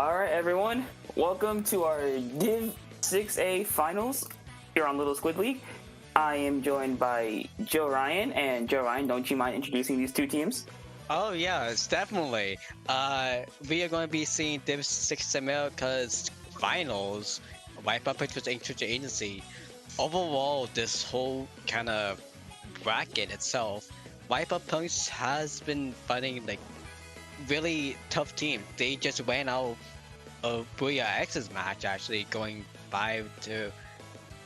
Alright everyone, welcome to our Div 6A finals here on Little Squid League. I am joined by Joe Ryan, and Joe Ryan, don't you mind introducing these two teams? Oh yeah, it's definitely. We are going to be seeing Div 6ML because finals, Wipeout versus Inksurance Agency. Overall, this whole kind of bracket itself, Wipeout Punks has been fighting like really tough team. They just went out of Booyah X's match actually, going 5-3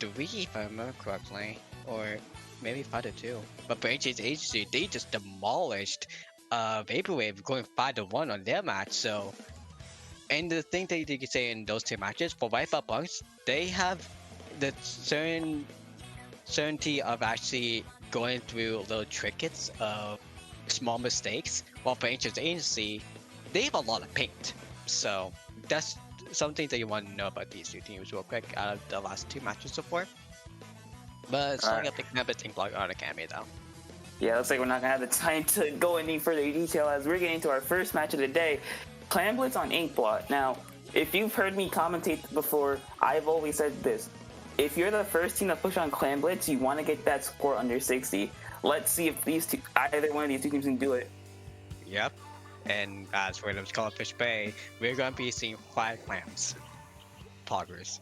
if I remember correctly, or maybe 5-2. But for HH's Agency, they just demolished Vaporwave, going 5-1 on their match. So, and the thing that you can say in those two matches for Wipeout Punks, they have the certainty of actually going through little trinkets of small mistakes, while for HH's Agency, they have a lot of paint. So that's something that you want to know about these two teams real quick out of the last two matches so far. But starting up the Campus Team Block Art Academy though. Yeah, looks like we're not going to have the time to go any further detail as we're getting to our first match of the day, Clan Blitz on Inkblot. Now, if you've heard me commentate before, I've always said this. If you're the first team to push on Clan Blitz, you want to get that score under 60. Let's see if either one of these two teams can do it. Yep. And as for the Skullfish Bay, we're going to be seeing 5 clams. Poggers.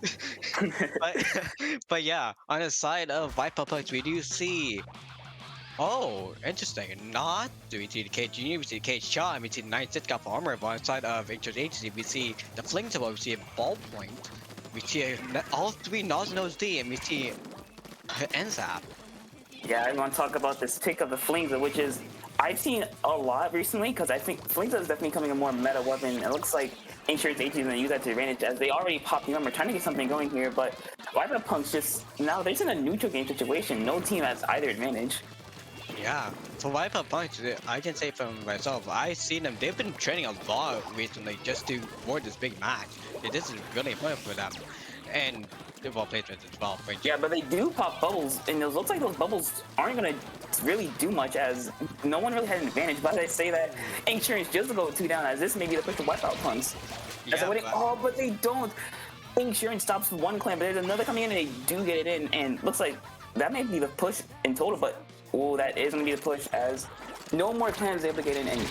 but yeah, on the side of Wipeout Punks, we do see. Oh, interesting. Not do we see the Cage Junior, we see the Cage Shot, and we see the 9-6 got for armor. But on the side of Inksurance Agency, we see the Fling Table, we see a Ballpoint, we see all 3 Nose D, and we see NZAP. Yeah, I want to talk about this pick of the Flingza, which is I've seen a lot recently because I think Flingza is definitely becoming a more meta weapon. It looks like Inksurance Agency is going to use that to advantage as they already popped the armor, trying to get something going here. But Wipeout Punks just now they're in a neutral game situation. No team has either advantage. Yeah, for Wipeout Punks, I can say from myself, I've seen them, they've been training a lot recently just to ward this big match. This is really important for them. And well placement as well. Yeah, but they do pop bubbles, and it looks like those bubbles aren't going to really do much as no one really had an advantage. But I say that Inksurance just go 2 down as this may be the push to Wipeout Punks. Yeah, but they don't. Inksurance stops one clan, but there's another coming in and they do get it in, and looks like that may be the push in total, but oh, that is going to be the push as no more clans able to get in. And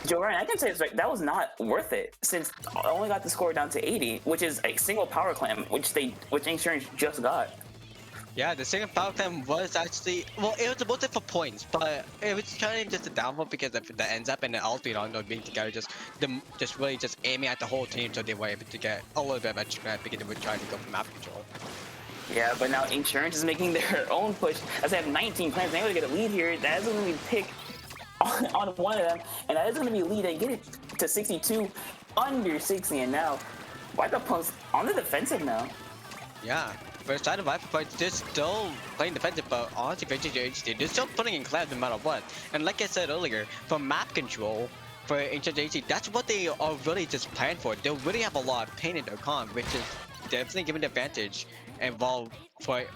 Joe Ryan, I can say it's like that was not worth it since I only got the score down to 80, which is a single power clan, which Inksurance just got. Yeah, the second power clan was actually, well, it was supposed to for points, but it was kind of just a downfall because of the ends up and the ulti not being together, just really just aiming at the whole team, so they were able to get a little bit of extra because they were trying to go for map control. Yeah, but now Inksurance is making their own push as they have 19 clans. They're able to get a lead here. That is going to be picked on one of them, and that is going to be a lead. They get it to 62, under 60, and now Wipeout Punks on the defensive now. Yeah, for the side of Wipeout Punks, they're still playing defensive, but honestly, for HHD, they're still putting in clans no matter what. And like I said earlier, for map control, for HHD, that's what they are really just planned for. They really have a lot of pain in their con, which is definitely giving the advantage. And while for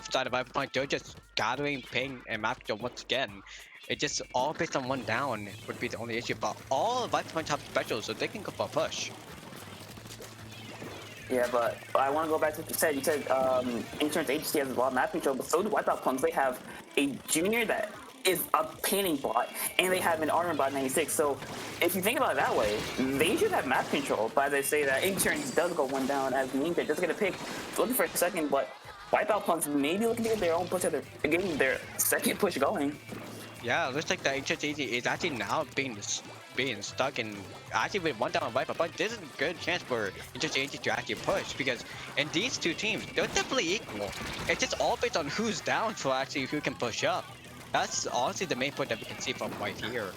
side of Wipeout Punks, they're just gathering pain and map control once again. It just all based on 1 down would be the only issue, but all of Wipeout Punks have specials, so they can go for a push. Yeah, but I want to go back to what you said. You said Inksurance Agency has a lot of map control, but so do Wipeout Punks. They have a junior that is a painting bot, and they have an armor bot 96. So if you think about it that way, they should have map control. But as I say that, Inksurance does go 1 down as the Link just get a pick, looking for a second, but Wipeout Punks may be looking to get their own push, getting their second push going. Yeah, it looks like the HHD is actually now being stuck in actually with 1 down on Wipeout, but this is a good chance for HHD to actually push because in these two teams, they're definitely equal. It's just all based on who's down for actually who can push up. That's honestly the main point that we can see from right here.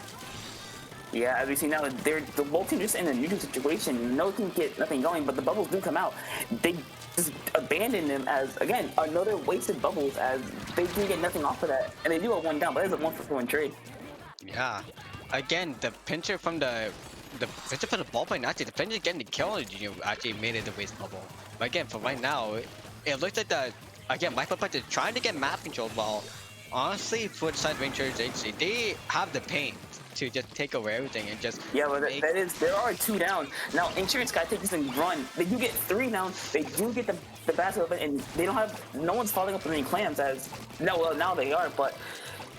Yeah, as we see now, the both teams just in a neutral situation. No team get nothing going, but the bubbles do come out. They just abandon them as, again, another wasted bubbles as they do get nothing off of that. And they do a 1 down, but it's a 1-for-1 trade. Yeah. Again, the pincher from the pincher for the ballpoint, actually, the pincher getting the kill on the actually made it a waste bubble. But again, for right now, it looks like again, Wipeout Punks is trying to get map control while honestly, for the side of Inksurance Agency, they have the paint to just take over everything and just Yeah, but make. there are 2 down. Now, Insurance gotta take this and run. They do get 3 down. They do get the basket open, and they don't have, no one's following up with any clams as, no, well, now they are, but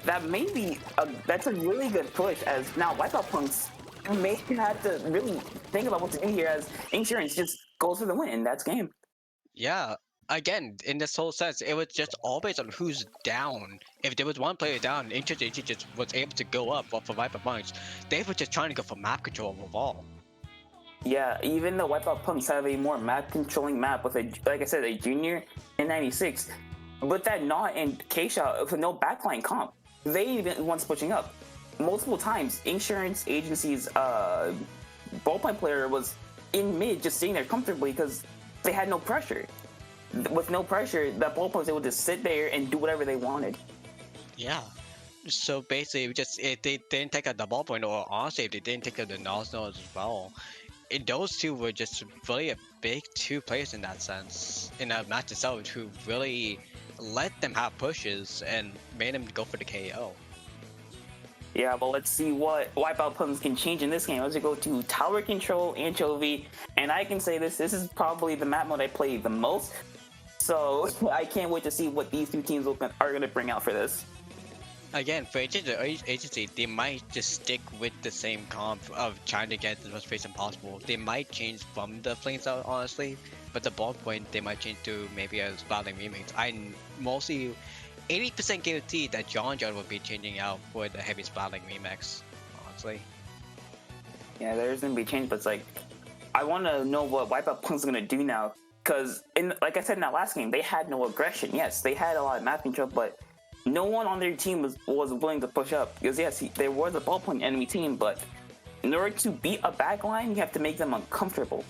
that may be, that's a really good push as now Wipeout Punks may have to really think about what to do here as Insurance just goes for the win. That's game. Yeah. Again, in this whole sense, it was just all based on who's down. If there was one player down, Insurance just was able to go up for Viper Punch. They were just trying to go for map control overall. Yeah, even the Wipeout Punks have a more map controlling map with a, like I said, a junior in 96. With that not and K-Shot with no backline comp, they even once pushing up multiple times. Insurance agency's ballpoint player was in mid, just sitting there comfortably because they had no pressure. With no pressure, that ballpoint was able to sit there and do whatever they wanted. Yeah. So basically, just if they didn't take out the ballpoint, or honestly, if they didn't take out the nose as well, those two were just really a big 2 players in that sense, in that match itself, who really let them have pushes and made them go for the KO. Yeah, but let's see what Wipeout Punks can change in this game. Let's go to Tower Control, Anchovy, and I can say this is probably the map mode I play the most. So I can't wait to see what these 2 teams are going to bring out for this. Again, for agency, they might just stick with the same comp of trying to get as much space as possible. They might change from the flames out, honestly, but the ballpoint they might change to maybe a Splatling remix. I mostly 80% guarantee that John will be changing out for the heavy Splatling remix, honestly. Yeah, there's going to be change, but it's like, I want to know what Wipeout Punks are going to do now. Because, like I said in that last game, they had no aggression. Yes, they had a lot of map control, but no one on their team was willing to push up. Because, yes, there was a ballpoint enemy team, but in order to beat a backline, you have to make them uncomfortable.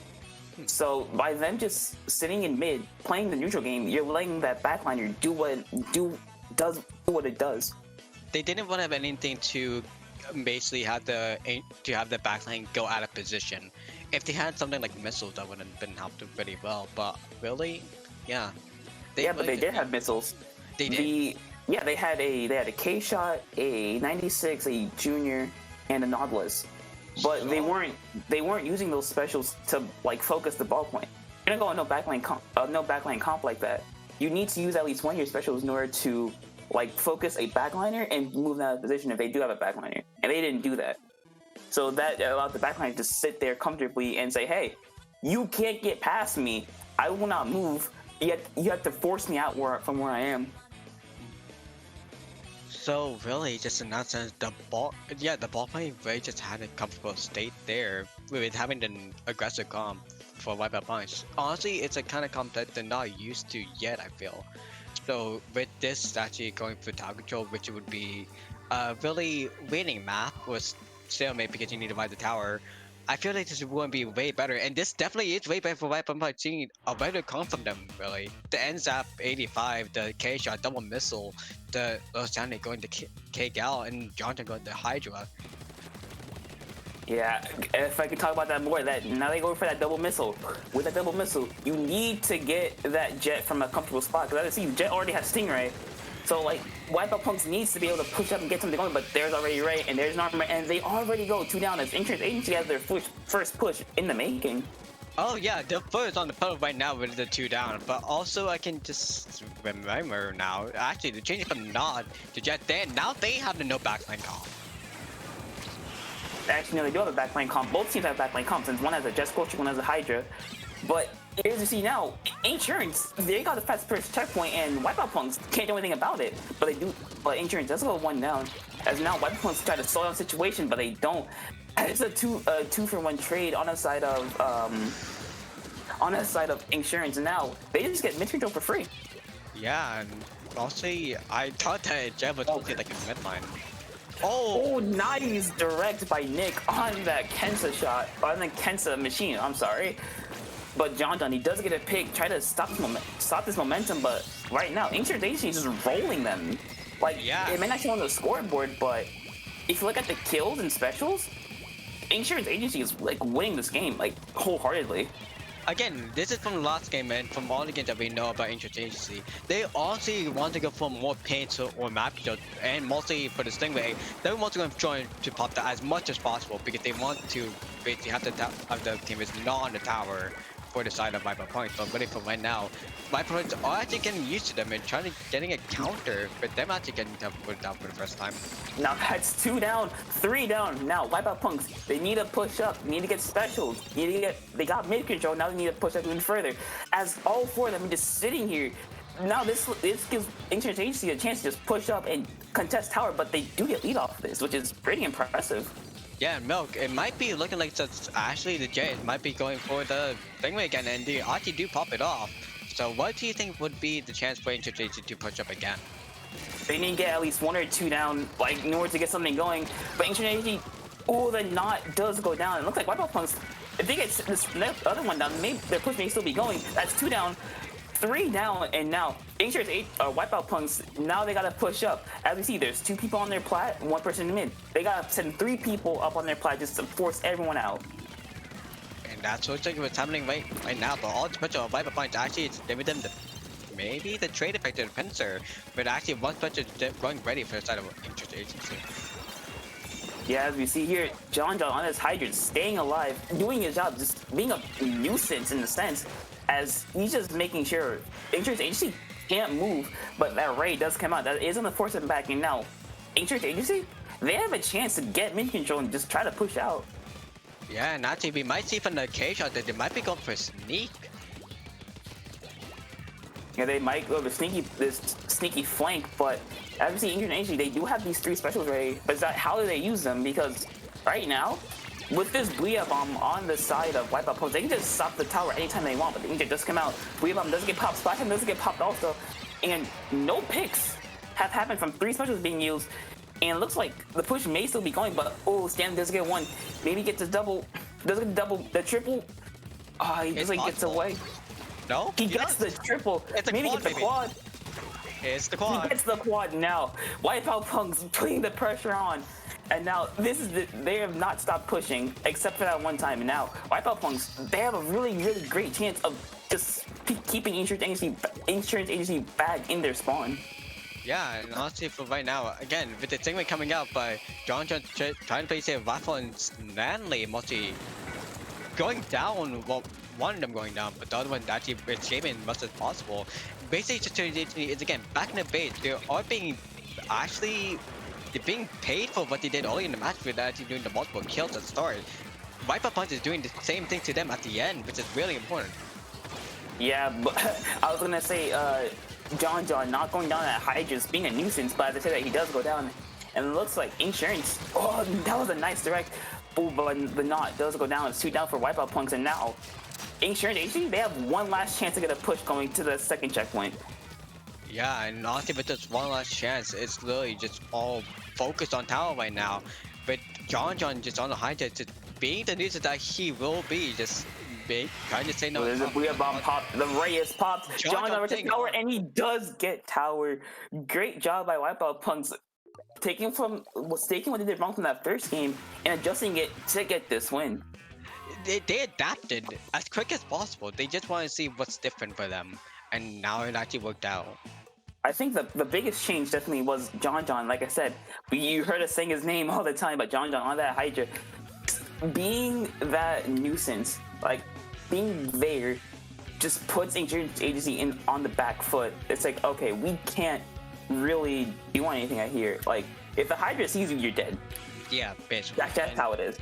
So, by them just sitting in mid, playing the neutral game, you're letting that backliner do what it does. They didn't want to have anything to basically have the backline go out of position. If they had something like missiles, that would have been helped pretty well. But really, yeah. But they did have missiles. They did. They had a K-Shot, a 96, a Junior, and a Nautilus. But they weren't using those specials to like focus the ballpoint. You're not going no backline comp like that. You need to use at least one of your specials in order to like focus a backliner and move them out of position if they do have a backliner. And they didn't do that. So that allowed the backliner to sit there comfortably and say, hey, you can't get past me. I will not move. You have to force me out from where I am. So really, just in that sense, the ballpoint really just had a comfortable state there with having an aggressive comp for Wipeout Punch. Honestly, it's a kind of comp that they're not used to yet, I feel. So with this actually going for tower control, which would be a really winning map, was stalemate because you need to ride the tower. I feel like this would be way better, and this definitely is way better for Wipeout Punch, seeing a better comp from them, really. The NZAP 85, the K-Shot, double missile, the Oceanic going to K-Gal, and Johnson going to Hydra. Yeah, if I could talk about that more, now they go for that double missile. With that double missile, you need to get that Jet from a comfortable spot, because I see Jet already has Stingray. So, like, Wipeout Punks needs to be able to push up and get something going, but there's already Ray, and there's an armor, and they already go 2 down as Insurance Agency has their first push in the making. Oh yeah, they're first on the pedal right now with the 2 down, but also I can just remember now, actually they changed from Nod to Jet, now they have the no backline comp. Actually, no, they do have a backline comp. Both teams have backline comp, since one has a Jet Scorcher, one has a Hydra. But here's you see now, Insurance, they got the fast first checkpoint, and Wipeout Punks can't do anything about it. But Insurance does go 1 down, as now Wipeout Punks try to slow down the situation, but they don't. It's a two-for-one trade on the side of Insurance, and now they just get mid control for free. Yeah, and also I thought that Jet was supposed to be like a midline. Oh, nice direct by Nick on that Kensa shot, on the Kensa machine. I'm sorry. But John, he does get a pick, try to stop this momentum, but right now, Insurance Agency is just rolling them. Like, yeah. It may not show on the scoreboard, but if you look at the kills and specials, Insurance Agency is, like, winning this game, like, wholeheartedly. again, this is from the last game and from all the games that we know about Agency. They honestly want to go for more paints or map build, and mostly for the Stingray, they're mostly going to try to pop that as much as possible because they want to basically have the team is not on the tower for the side of Viper Points. But really for right now, Viper Points are actually getting used to them and trying to getting a counter, but them actually getting put down for the first time. Now that's 2 down, 3 down. Now Wipeout Punks, they need to push up, need to get specials, they got mid control, now they need to push up even further. As all 4 of them are just sitting here. Now this gives Inksurance Agency a chance to just push up and contest tower, but they do get lead off of this, which is pretty impressive. Yeah, Milk, it might be looking like that's actually the Jade might be going for the Stingray again, and they actually do pop it off. So what do you think would be the chance for Inksurance Agency to push up again? They need to get at least 1 or 2 down, like, in order to get something going. But Inksurance Agency, oh, the knot does go down. It looks like Wipeout Punks, if they get this other one down, maybe their push may still be going. That's 2 down, 3 down, and now Wipeout Punks, now they gotta push up. As we see, there's 2 people on their plat, 1 person in mid. They gotta send 3 people up on their plat just to force everyone out. And that's what's happening right now. But all the special Viper Points actually it's giving them maybe the trade effect of the pincer, but actually one special running ready for the side of Inksurance Agency. Yeah, as we see here, John on his hydrant, staying alive, doing his job, just being a nuisance in a sense, as he's just making sure Inksurance Agency can't move, but that Ray does come out. That is going to force him back, and now Inksurance Agency, they have a chance to get mid control and just try to push out. Yeah, and actually we might see from the K shot that they might be going for a sneak. Yeah, they might go this sneaky flank, but as we see Inksurance Agency, they do have these 3 specials ready, but how do they use them? Because right now, with this Booyah Bomb on the side of Wipeout Post, they can just stop the tower anytime they want, but the Inksurance does come out. Booyah Bomb doesn't get popped, Splash Him doesn't get popped also, and no picks have happened from 3 specials being used, and it looks like the push may still be going, but oh, Stan does get 1, maybe gets a double, doesn't get double, the triple, he just like gets away. No? He gets the triple, maybe gets the quad. It's the quad. He gets the quad now. Wipeout Punks putting the pressure on. And now they have not stopped pushing except for that one time. And now Wipeout Punks, they have a really, really great chance of just keeping Inksurance Agency back in their spawn. Yeah, and honestly for right now, again, with the Stingray coming out by John trying to play safe, Waffle and Stanley mostly going down, well, one of them going down, but the other one actually escaping as much as possible. Basically, is again, back in the base, they are being they're being paid for what they did early in the match with actually doing the multiple kills at the start. Wipeout Punch is doing the same thing to them at the end, which is really important. Yeah, but I was gonna say, John not going down at Hydra's being a nuisance, but as I said that he does go down, and it looks like Inksurance, oh, that was a nice direct, oh, but the knot does go down, it's 2 down for Wipeout Punks, and now Inksurance Agency, they have one last chance to get a push going to the second checkpoint. Yeah, and honestly, with this one last chance, it's literally just all focused on tower right now. But John just on the high jet, just being the news that he will be, just trying to say no. There's a Booyah Bomb pop, the Ray is popped, John over to tower, and he does get tower. Great job by Wipeout Punks, taking what they did wrong from that first game and adjusting it to get this win. They adapted as quick as possible. They just want to see what's different for them, and now it actually worked out. I think the biggest change definitely was John. Like I said, you heard us saying his name all the time, but John on that Hydra, being that nuisance, like being there, just puts Inksurance Agency on the back foot. It's like, okay, we can't really do anything out here. Like, if the Hydra sees you, you're dead. Yeah, basically. That's how it is.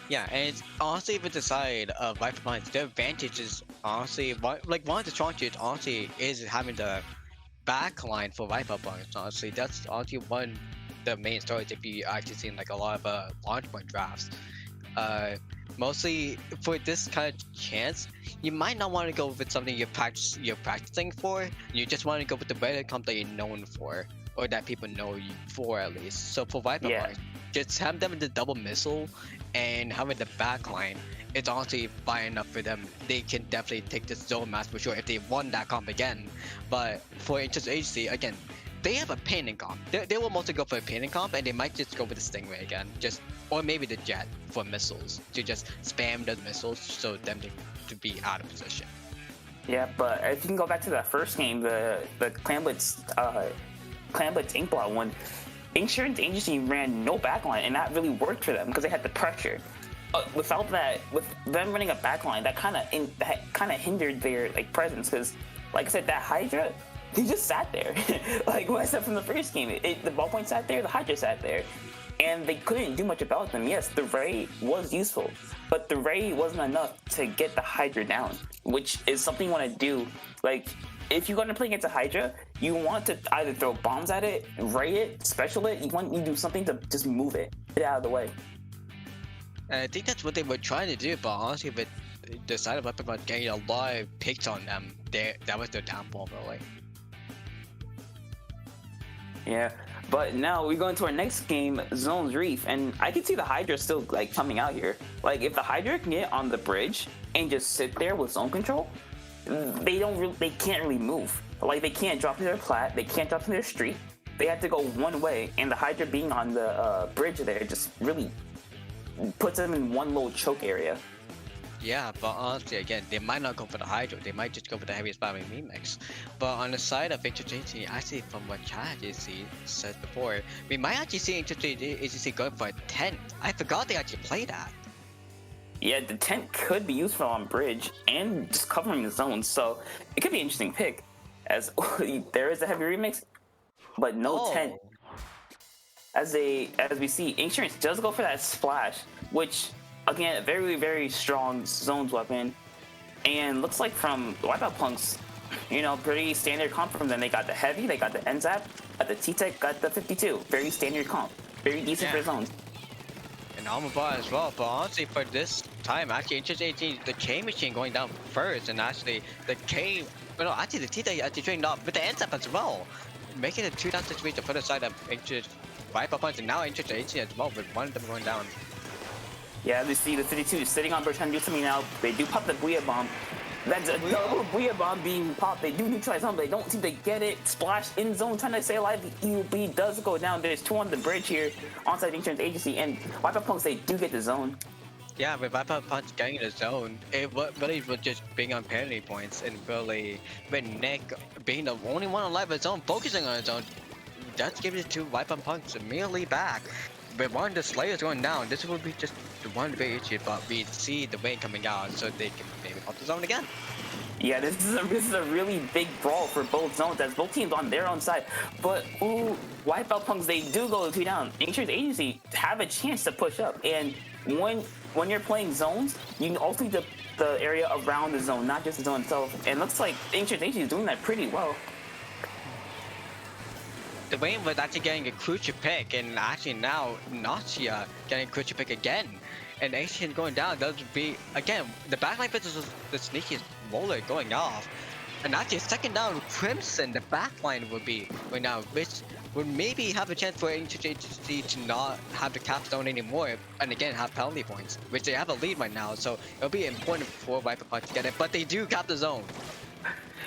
Yeah, and it's honestly with the side of Viper Points, their advantage is honestly, like one of the strong traits honestly is having the back line for Viper Points. Honestly, that's honestly one of the main stories if you actually seen like a lot of launch point drafts. Mostly for this kind of chance, you might not want to go with something you're practicing for. You just want to go with the better comp that you're known for, or that people know you for at least. So for Viper Points, just have them in the double missile and having the back line, it's honestly fine enough for them. They can definitely take this zone match for sure if they won that comp again. But for Inksurance Agency, again, they have a painting comp. They will mostly go for a painting comp, and they might just go with the Stingray again, or maybe the Jet for missiles to just spam the missiles so them to be out of position. Yeah, but if you can go back to that first game, the Clan Blitz Inkblot one, Insurance Agency ran no backline, and that really worked for them because they had the pressure. Without that, with them running a backline, that kind of hindered their like presence because, like I said, that Hydra, he just sat there. Like what I said from the first game, the ballpoint sat there, the Hydra sat there, and they couldn't do much about them. Yes, the Ray was useful, but the Ray wasn't enough to get the Hydra down, which is something you want to do. Like, if you're going to play against a Hydra, you want to either throw bombs at it, ray it, special it. You want to do something to just move it, get it out of the way. And I think that's what they were trying to do, but honestly, with the side of Weapon getting a lot of picks on them, that was their downfall, really. Yeah, but now we go into our next game, Zones Reef, and I can see the Hydra still like coming out here. Like if the Hydra can get on the bridge and just sit there with zone control, they can't really move. Like they can't drop to their plat, they can't drop to their street. They have to go one way, and the Hydra being on the bridge there just really puts them in one little choke area. Yeah, but honestly, again, they might not go for the Hydro. They might just go for the heaviest spamming remix. But on the side of Interchanging, actually, from what Chat Agency said before, we might actually see Interchanging Agency going for a tent. I forgot they actually played that. Yeah, the tent could be useful on bridge and just covering the zones, so it could be an interesting pick. As there is a heavy remix, but no tent. As we see, Inksurance does go for that splash, which again, a very, very strong zones weapon. And looks like from Wipeout Punks, pretty standard comp from them. They got the heavy, they got the NZAP, got the T-Tech, got the 52. Very standard comp. Very decent for zones. And armor bar as well, but honestly for this time, actually Interchanging the K machine going down first, and actually the K, actually the T-Tech actually trading off with the NZAP as well. Making it a 2-down situation for the side of Wipeout Punks, and now Interchanging as well with one of them going down. Yeah, they see the 52 sitting on bridge trying to do something now. They do pop the Booyah Bomb. That's a double Booyah Bomb being popped. They do neutralize him, but they don't seem to get it. Splash in zone trying to stay alive. The EUB does go down. There's two on the bridge here onside Insurance Agency, and Wipeout Punks, they do get the zone. Yeah, with Wipeout Punks getting the zone, it really was just being on penalty points, and really with Nick being the only one alive with his own, focusing on his own, that's giving it to Wipeout Punks immediately back. With one of the Slayers going down, this would be just the one big issue, but we see the Wayne coming out, so they can maybe pop the zone again. Yeah, this is a really big brawl for both zones, as both teams on their own side. But Wipeout Punks, they do go 2 down. Insurance Agency have a chance to push up, and when you're playing zones, you also need the area around the zone, not just the zone itself. And it looks like Insurance Agency is doing that pretty well. The Wayne was actually getting a crucial pick, and actually now Natia getting a crucial pick again. And Asian going down, that would be, again, the backline versus the sneakiest roller going off. And actually second down, Crimson, the backline would be going down, which would maybe have a chance for Agency to not have the cap zone anymore, and again have penalty points, which they have a lead right now, so it'll be important for Wipeout Punks to get it, but they do cap the zone.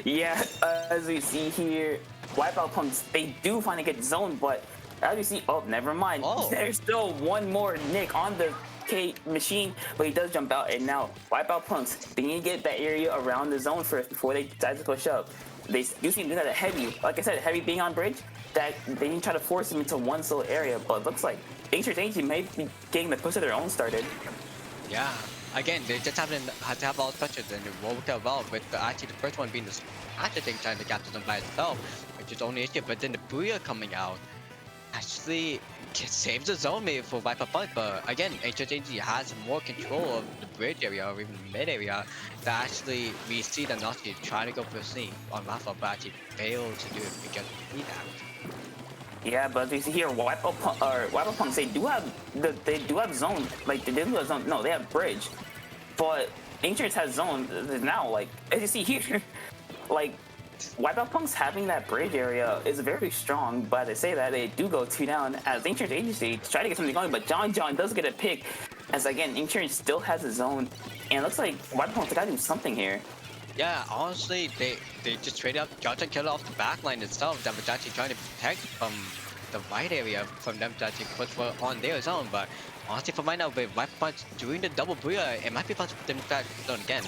Yeah, as we see here, Wipeout Punks, they do finally get zoned, but as we see, never mind. There's still one more Nick on the K machine, but he does jump out, and now Wipeout Punks, they need to get that area around the zone first before they decide to push up. They do seem to do that at Heavy. Like I said, Heavy being on bridge, that they need to try to force him into one sole area, but it looks like Insurance Agency may be getting the push of their own started. Yeah. Again, they just had to have all the touches, and it worked out well, with actually the first one being the actually thing trying to capture them by itself, which is only issue, but then the Booyah coming out actually saves the zone maybe for Wipeout Punks, but again, HHAG has more control of the bridge area or even mid area that actually we see them not trying to go for a sneak on Rafa, but actually fail to do it because of the damage. Yeah, but you see here, Wipeout Punks, they do have zone. Like they do have zone. No, they have bridge, but Insurance has zone now. Like as you see here, like Wipeout Punks having that bridge area is very strong. But they say that they do go 2 down as Insurance Agency to try to get something going. But John does get a pick, as again Insurance still has a zone, and it looks like Wipeout Punks gotta do something here. Yeah, honestly, they just traded up Johnson Killer off the backline itself that was actually trying to protect from the right area from them to actually push for on their zone. But honestly, for right now, with Wipeout doing the double booyah, it might be possible for them to crack zone again.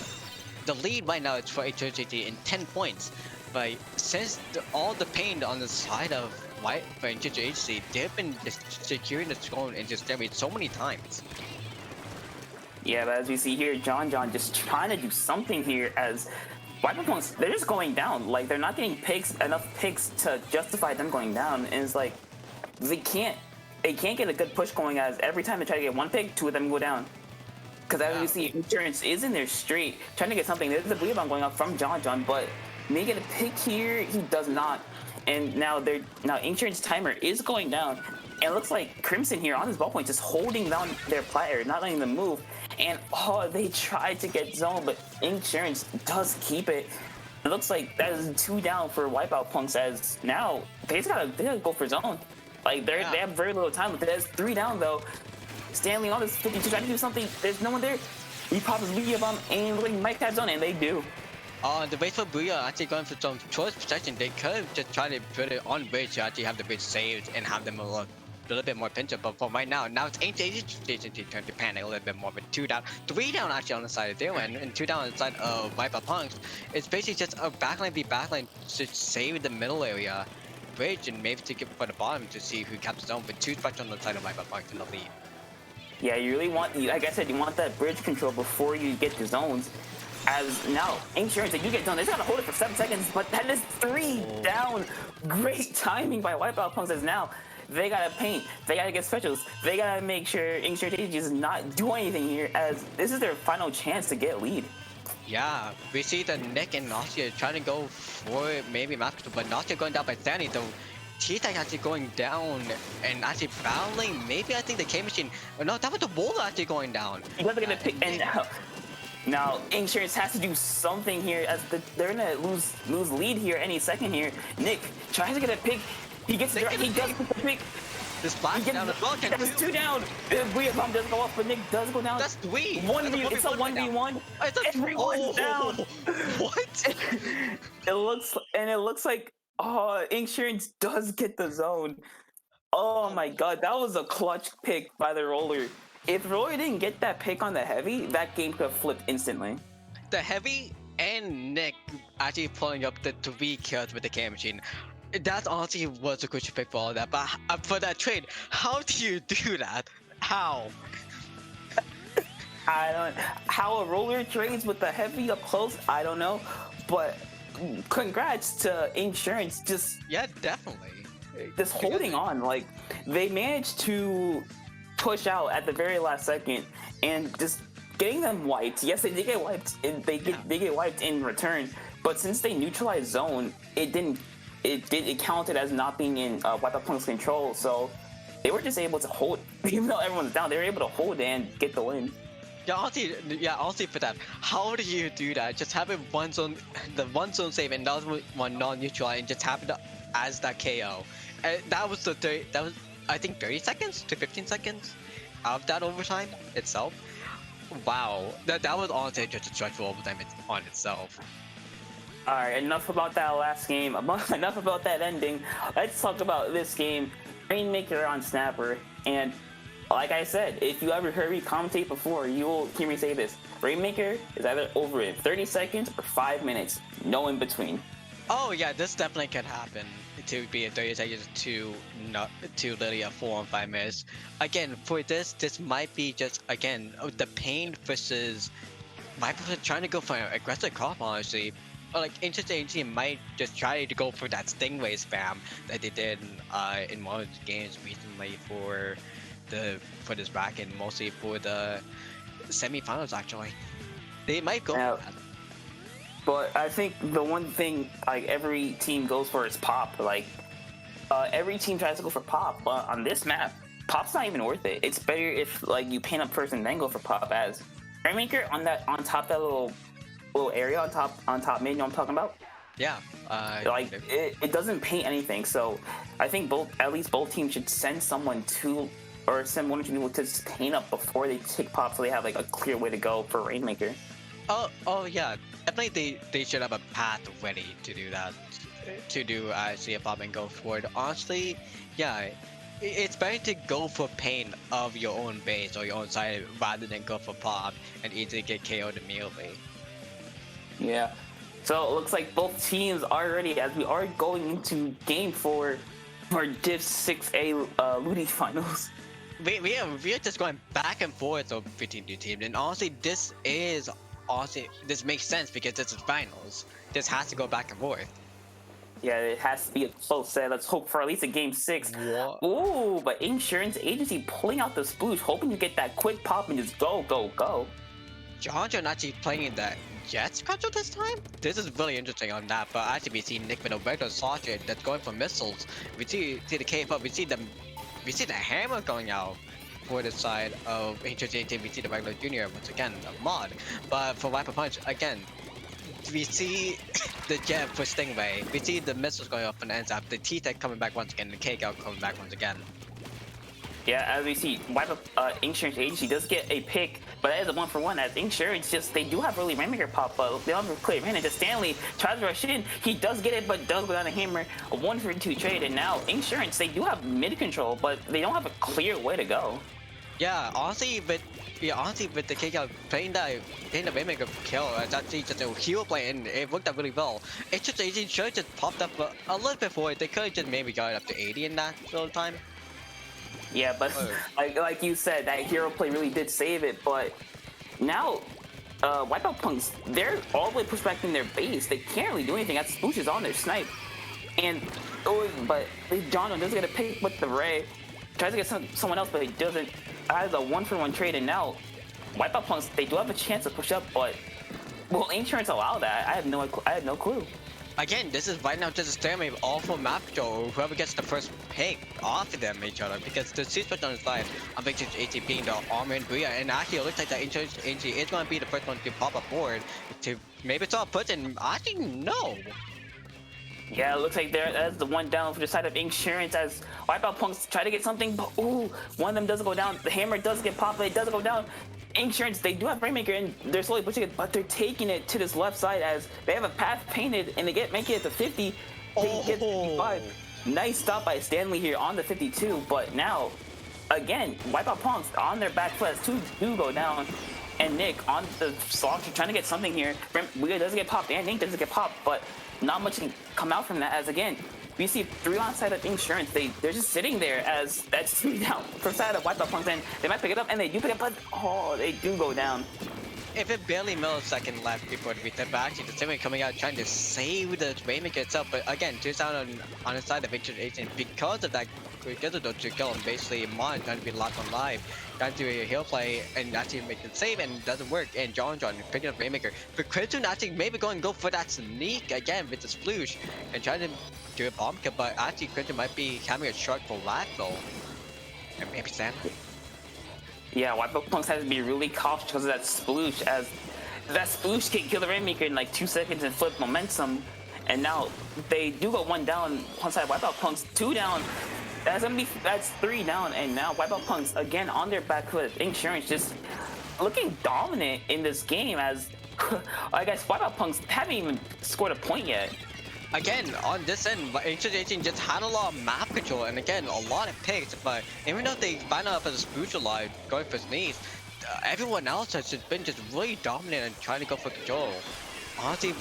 The lead right now is for HOJT in 10 points. But since all the pain on the side of White for HOJT, they've been just securing the zone and just damage so many times. Yeah, but as we see here, John just trying to do something here as Wipeout, they're just going down. Like, they're not getting enough picks to justify them going down. And it's like, they can't get a good push going as every time they try to get one pick, two of them go down. Because as you see, Inksurance is in there straight, trying to get something. There's a bleed bomb going up from John, but may get a pick here, he does not. And now Inksurance timer is going down. And it looks like Crimson here on his ball point just holding down their player, not letting them move. And they tried to get zone, but Inksurance does keep it. It looks like that is 2 down for Wipeout Punks as now they gotta go for zone. Like they have very little time, but there's 3 down though. Stanley on this 52 trying to do something. There's no one there. He pops his Booyah Bomb and like Mike taps on, and they do. The base for Booyah actually going for some choice protection. They could have just tried to put it on bridge to actually have the bridge saved and have them a little bit more pinch up. But for right now it's ancient turn to panic a little bit more. But 2 down, 3 down actually on the side of their end, and 2 down on the side of Wipeout Punks. It's basically just a backline v backline to save the middle area bridge and maybe take it for the bottom to see who captures zone. But 2 spots on the side of Wipeout Punks in the lead. Yeah, you really want, like I said, you want that bridge control before you get the zones. As now, Inksurance, you get done. They just gotta hold it for 7 seconds, but that is 3 down. Great timing by Wipeout Punks as now they gotta paint, they gotta get specials, they gotta make sure Inksurance does not do anything here as this is their final chance to get lead. Yeah, we see the Nick and Nausea trying to go for maybe map control, but Nausea going down by Stanley though. Cheetah actually going down and actually battling. Maybe I think the K machine. Oh, no, that was the Boulder actually going down. You gotta get a pick, and now Inksurance has to do something here as they're gonna lose lead here any second here. Nick tries to get a pick. He gets it. He does get the pick. The splash down as well. That was 2 down. The Booyah Bomb does go off, but Nick does go down. That's 3. It's a 1v1. Everyone's down. What? It looks like Inksurance does get the zone. Oh my god, that was a clutch pick by the Roller. If Roller didn't get that pick on the Heavy, that game could have flipped instantly. The Heavy and Nick actually pulling up the 3 kills with the K machine. That honestly was a crucial pick for all that. But for that trade, how do you do that? How? I don't. How a Roller trades with the Heavy up close, I don't know. But congrats to Inksurance, yeah, definitely. Just holding on. Like they managed to push out at the very last second and just getting them wiped. Yes, they did get wiped, and they get wiped in return. But since they neutralized zone, it counted as not being in Wipeout Punk's control. So they were just able to hold, even though everyone's down. They were able to hold and get the win. Yeah, honestly for that, how do you do that? Just have it one zone save and another one non-neutral, and just have it as that KO. That was I think 30 seconds to 15 seconds of that overtime itself. Wow, that was honestly just a stressful overtime on itself. All right, enough about that last game. Enough about that ending. Let's talk about this game. Rainmaker on Snapper, and like I said, if you ever heard me commentate before, you will hear me say this. Rainmaker is either over in 30 seconds or 5 minutes. No in between. Oh yeah, this definitely could happen. To be a 30 seconds to literally a 4 on 5 minutes. Again, for this might be just again the pain versus Microsoft trying to go for an aggressive crop, honestly. Or like Interesting might just try to go for that Stingray spam that they did in one of the games recently for this bracket, mostly for the semi-finals actually. They might go for that. But I think the one thing like every team goes for is pop. Like every team tries to go for pop, but on this map, pop's not even worth it. It's better if like you paint up first and then go for pop. As Rainmaker on top that little area on top mid, you know what I'm talking about? Yeah. Like it doesn't paint anything. So I think at least both teams should send someone to, or send one or two people to just paint up before they kick pop, so they have like a clear way to go for Rainmaker. Oh yeah, definitely they should have a path ready to do that, to do see a pop and go for it. Honestly, yeah, it's better to go for pain of your own base or your own side rather than go for pop and easily get KO'd immediately. Yeah. So it looks like both teams are ready as we are going into game 4 for Div 6A LUTI finals. We are just going back and forth of between two teams, and honestly, this makes sense because this is finals. This has to go back and forth. Yeah, it has to be a close set. Let's hope for at least a game 6. What? Ooh, but Insurance Agency pulling out the sploosh, hoping to get that quick pop and just go, go, go. John actually playing that jet schedule this time? This is really interesting on that, but actually we see Nick with a regular Sausage that's going for missiles. We see the K-pop, we see the hammer going out for the side of HJT. We see the regular junior once again, a mod. But for Viper Punch, again, we see the jet for Stingray. We see the missiles going off on the ends up, the T-Tech coming back once again, the K-Out coming back once again. Yeah, as we see, Wipeout Insurance Agency does get a pick, but that is a 1-for-1. As Insurance, just they do have really Rainmaker pop, but they don't have a clear advantage. As Stanley tries to rush in, he does get it, but does go down the hammer. A 1-for-2 trade, and now Insurance, they do have mid control, but they don't have a clear way to go. Yeah, honestly, with the K-Out playing the Rainmaker kill, it's actually just a heal play, and it worked out really well. It's just Agent should just popped up a little bit forward. They could have just maybe got it up to 80 in that little time. Yeah, but like you said, that hero play really did save it. But now, Wipeout Punks, they're all the way pushed back in their base. They can't really do anything. That Sploosh is on their snipe, and but John doesn't get a pick with the Ray. Tries to get someone else, but he doesn't. Has a 1-for-1 trade, and now Wipeout Punks, they do have a chance to push up, but will Insurance allow that? I have no clue. Again, this is right now just a stalemate all for map control. Whoever gets the first pick off of them each other, because the switch on the side of Victor's AT being the armor and Bria, and actually it looks like that Insurance AT is going to be the first one to pop up forward to maybe start pushing. Actually, no. Yeah, it looks like that's the one down for the side of Insurance as Wipeout Punks try to get something, but ooh, one of them doesn't go down. The hammer does get popped, but it doesn't go down. Insurance, they do have Rainmaker, and they're slowly pushing it, but they're taking it to this left side as they have a path painted, and they make it to 50. They get 55. Nice stop by Stanley here on the 52, but now, again, Wipeout Punks on their back foot as two do go down, and Nick on the Slaughter trying to get something here. Wheeler doesn't get popped, and Nick doesn't get popped, but not much can come out from that as, again, we see 3 on side of Insurance. They're just sitting there as that's 3 down for side of Wipeout Punks, and they might pick it up, and they do pick it up, but they do go down. If it barely millisecond left before the reset, but actually the Stingray coming out trying to save the Rainmaker itself, but again, 2 down on the side of Victor's Agent because of that, because of those 2 kills, basically Mon trying to be locked on live, trying to do a heal play and actually make the save, and it doesn't work, and John picking up Rainmaker. But Crimson actually maybe go for that sneak again with the sploosh and trying to do a bomb kill, but actually Crimson might be having a shot for Lacto. And maybe Stanley. Yeah, Wipeout Punks has to be really cautious because of that Sploosh, as that Sploosh can kill the Rainmaker in like 2 seconds and flip momentum. And now they do go 1 down, one side Wipeout Punks, 2 down. That's 3 down, and now Wipeout Punks again on their back foot. Insurance just looking dominant in this game as I guess Wipeout Punks haven't even scored a point yet. Again, on this end, Insurance just had a lot of map control, and again, a lot of picks, but even though they find out as a spiritual line going for sneeze, everyone else has just been really dominant and trying to go for control. Honestly,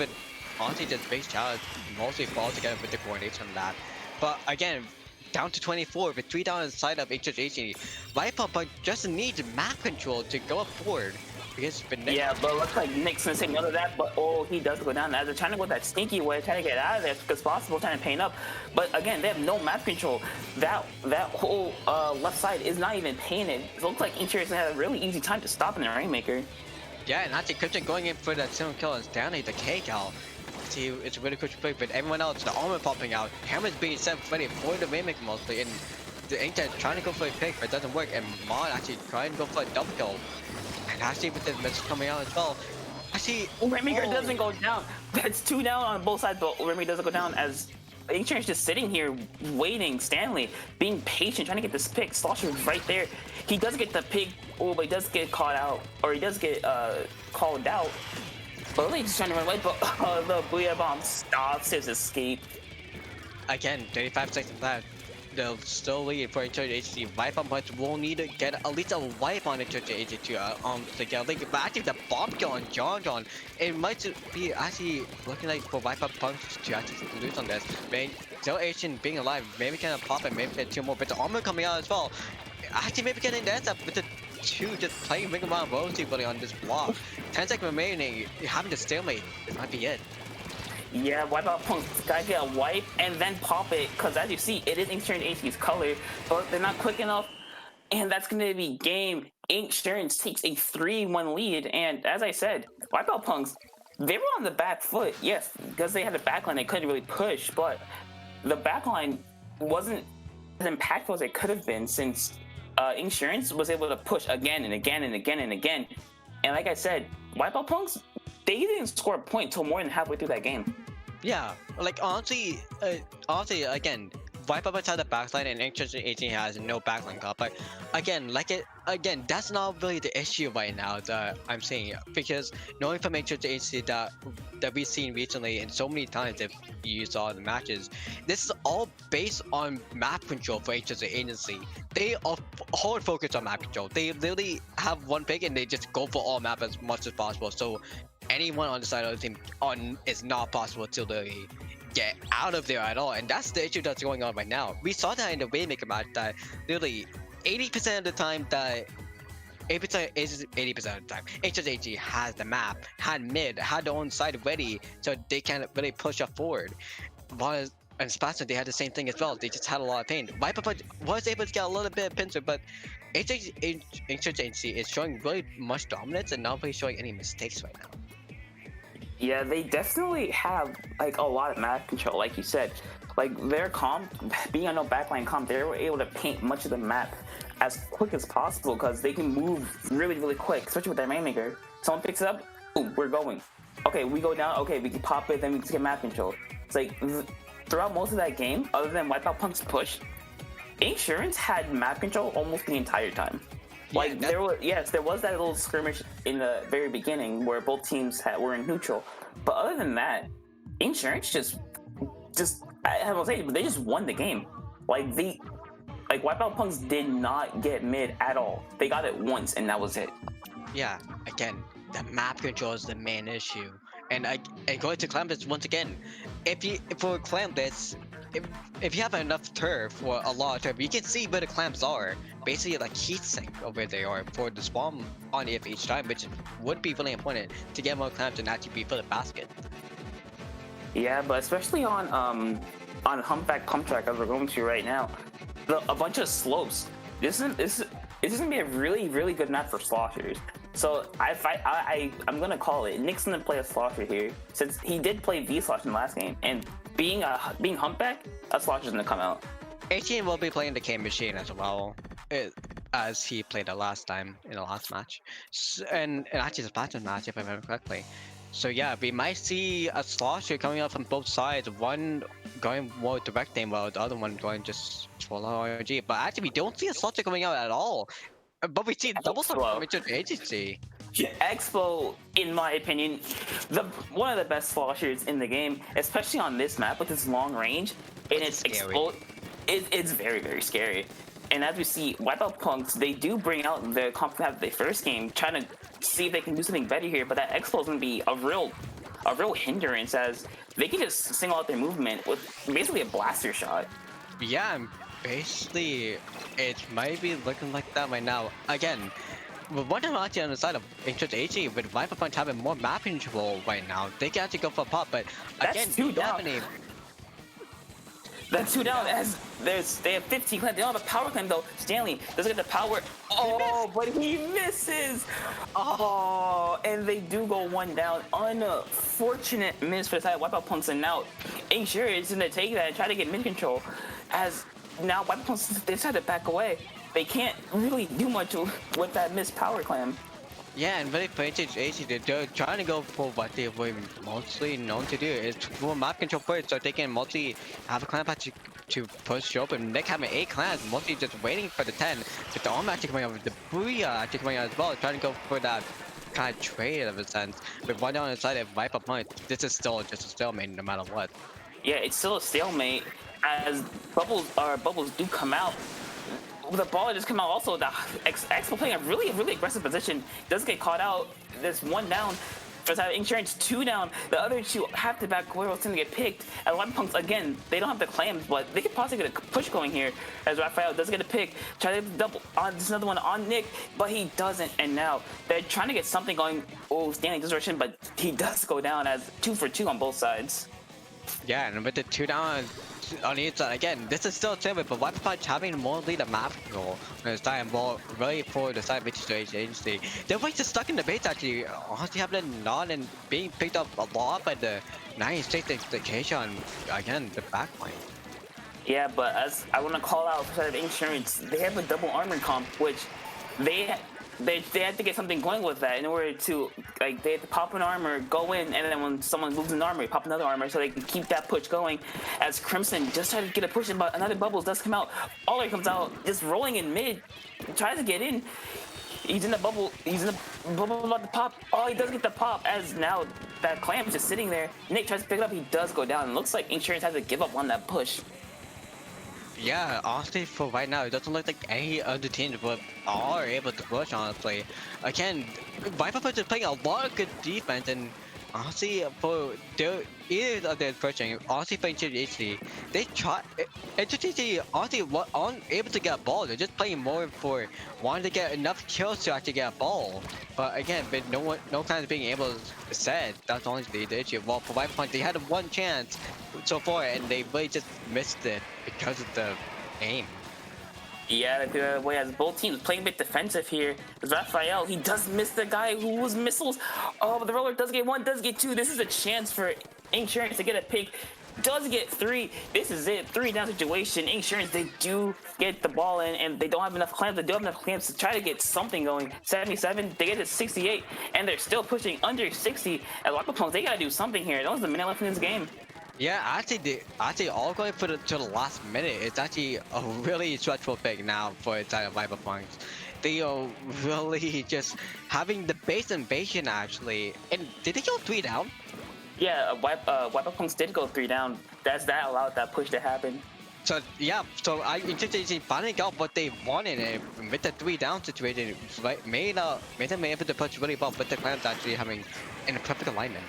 just base challenge mostly falls together with the coordination on that. But again, down to 24 with 3 down inside of HHH. Wipeout just needs map control to go up forward. Yeah, but it looks like Nick's gonna say no to that, but he does go down as they're trying to go that sneaky way, trying to get out of there as quick as possible, trying to paint up. But again, they have no map control. That whole left side is not even painted. It looks like Insurance had a really easy time to stop in the Rainmaker. Yeah, and actually Crimson going in for that single kill and Stanley the K-Cal. See, it's a really crucial pick, but everyone else, the armor popping out, Hammer's being set ready for the Rainmaker mostly, and the Inksurance trying to go for a pick, but it doesn't work, and Mon actually trying to go for a double kill. And actually with the message coming out as well, actually Rainmaker doesn't go down. That's 2 down on both sides, but Rainmaker doesn't go down as Inksurance just sitting here waiting. Stanley being patient, trying to get this pick. Slosher right there. He does get the pick, but he does get caught out, or he does get called out. Lily just trying to run away, but the Booyah Bomb stops his escape. Again, 35 seconds left. They'll still lead for Insurgent Agency. Wipeout Punch will need to get at least a wipe on Insurgent Agency to get a link. But actually, the bomb kill on John, it might be actually looking like for Wipeout Punch to actually lose on this. Maybe still Asian being alive, maybe can pop it, maybe get 2 more bits of armor coming out as well. Actually, maybe getting that up with the 2 just playing Ring Around Royalty Bully on this block. 10 seconds remaining, having to stalemate. This might be it. Yeah, Wipeout Punk's gotta get a wipe and then pop it, because as you see, it is Inksurance AC's color, but they're not quick enough, and that's gonna be game. Inksurance takes a 3-1 lead, and as I said, Wipeout Punks, they were on the back foot, yes, because they had a backline they couldn't really push, but the backline wasn't as impactful as it could have been, since Inksurance was able to push again and again and again and again, and like I said, Wipeout Punks, they didn't score a point till more than halfway through that game. Yeah, like honestly, again, Wipeout had the backline and Inksurance 18 has no backline call. But again, that's not really the issue right now that I'm seeing, because knowing from Inksurance 18 that we've seen recently and so many times if you saw the matches, this is all based on map control for Inksurance Agency. They are hard focused on map control. They literally have one pick and they just go for all map as much as possible. So anyone on the side of the team is not possible to really get out of there at all, and that's the issue that's going on right now. We saw that in the Waymaker match that literally 80% of the time that 80% of the time HSAG has the map, had mid, had their own side ready, so they can't really push up forward. While and Splatoon, they had the same thing as well. They just had a lot of pain. Wipeout was able to get a little bit of pincer, but Inksurance Agency is showing really much dominance and not really showing any mistakes right now. Yeah, they definitely have like a lot of map control, like you said. Like their comp, being on no backline comp, they were able to paint much of the map as quick as possible because they can move really, really quick, especially with their Mainmaker. Someone picks it up, boom, we're going. Okay, we go down, okay, we can pop it, then we can get map control. It's like throughout most of that game, other than Wipeout Punk's push, Inksurance had map control almost the entire time. Like there was that little skirmish in the very beginning where both teams were in neutral, but other than that, Inksurance just I have to say, they just won the game. Like Wipeout Punks did not get mid at all. They got it once and that was it. Yeah, again, the map control is the main issue, and going to Clamblitz once again. For Clamblitz, if you have enough turf or a lot of turf, you can see where the clamps are. Basically, like heat sink of where they are for the spawn on if each time, which would be really important to get more clamps and actually be for the basket. Yeah, but especially on Humpback Pump Track, as we're going to right now, a bunch of slopes. This is gonna be a really, really good map for sloshers. So I'm gonna call it. Nick's gonna play a slosher here, since he did play V slosh in the last game, and being Humpback, a slosher's gonna come out. 18 will be playing the K machine as well, as he played the last time in the last match, and actually the Splatoon match if I remember correctly. So yeah, we might see a slosher coming out from both sides, one going more direct aim while the other one going just full RNG. But actually we don't see a slosher coming out at all. But we see double slosher coming to the agency. Expo, in my opinion, one of the best sloshers in the game, especially on this map with its long range, and its it's very, very scary. And as we see, Wipeout Punks, they do bring out the comp they had the first game, trying to see if they can do something better here, but that Expo is going to be a real hindrance, as they can just single out their movement with basically a blaster shot. Yeah, basically, it might be looking like that right now. Again, with one time actually on the side of Inksurance AG, with Wipeout Punch having more map control right now, they can actually go for a pop, but again, That's 2 down, as they have 15 clamp. They don't have a power clamp though. Stanley doesn't get the power. Oh, but he misses. Oh, and they do go 1 down. Unfortunate miss for the side of Wipeout Punks, and now Inksurance is gonna take that and try to get mid control. As now Wipeout Punks, they decide to back away. They can't really do much with that missed power clamp. Yeah, and very Inksurance, they're trying to go for what they were mostly known to do, is for map control first, so they can have a clamp to push open. Nick having 8 clamps, mostly just waiting for the 10, but the arm actually coming out with the Booyah actually coming out as well, trying to go for that kind of trade of a sense. With one down inside and Wipeout point, this is still just a stalemate no matter what. Yeah, it's still a stalemate as bubbles do come out. The ball just come out also. The Expo playing a really aggressive position. Does get caught out. There's one down. First have Insurance, two down. The other two have to back Guerrero's going to get picked. And Wipeout, again, they don't have the clams, but they could possibly get a push going here. As Raphael does get a pick. Try to double on this another one on Nick, but he doesn't. And now they're trying to get something going. Oh, standing this direction, but he does go down as 2 for 2 on both sides. Yeah, and with the 2 down on each side, again, this is still a favorite, but Wipeout having more lead of map control on his side and ball really for the side which is agency. They're really just stuck in the base actually, honestly having not and being picked up a lot by the 96 explication again, the backline. Yeah, but as I want to call out for side of Insurance, they have a double armor comp, which they had to get something going with that in order to, like, they had to pop an armor, go in, and then when someone moves an armor, pop another armor so they can keep that push going. As Crimson just tried to get a push in, but another Bubbles does come out. Aller comes out, just rolling in mid, tries to get in. He's in the bubble about to pop. Oh, he does get the pop as now that Clam's just sitting there. Nick tries to pick it up, he does go down. It looks like Insurance has to give up on that push. Yeah, honestly, for right now, it doesn't look like any other teams are able to push, honestly. Again, Wipeout is playing a lot of good defense, and honestly, for either of their pushing, honestly, for HC, they try. HC, honestly, aren't able to get a ball. They're just playing more for wanting to get enough kills to actually get a ball. But again, but no kind of being able to set. That's honestly the issue. Well, for Wipeout, they had one chance so far, and they really just missed it because of the aim. Yeah, the way as both teams playing a bit defensive here. Raphael, he does miss the guy who was missiles. Oh, but the roller does get one, does get two. This is a chance for Insurance to get a pick. Does get three. This is it. 3 down situation. Insurance, they do get the ball in, and they don't have enough clamps. They do have enough clamps to try to get something going. 77, they get to 68, and they're still pushing under 60. At Wipeout, they gotta do something here. That was the minute left in this game. Yeah, actually all going for to the last minute. It's actually a really stressful pick now for the side of Wipeout. They are really just having the base invasion actually. And did they go 3 down? Yeah, Wipeout did go 3 down. That allowed that push to happen. So yeah, so I interested finally got what they wanted, and with the 3 down situation, made them able to push really well with the clans actually having in a perfect alignment.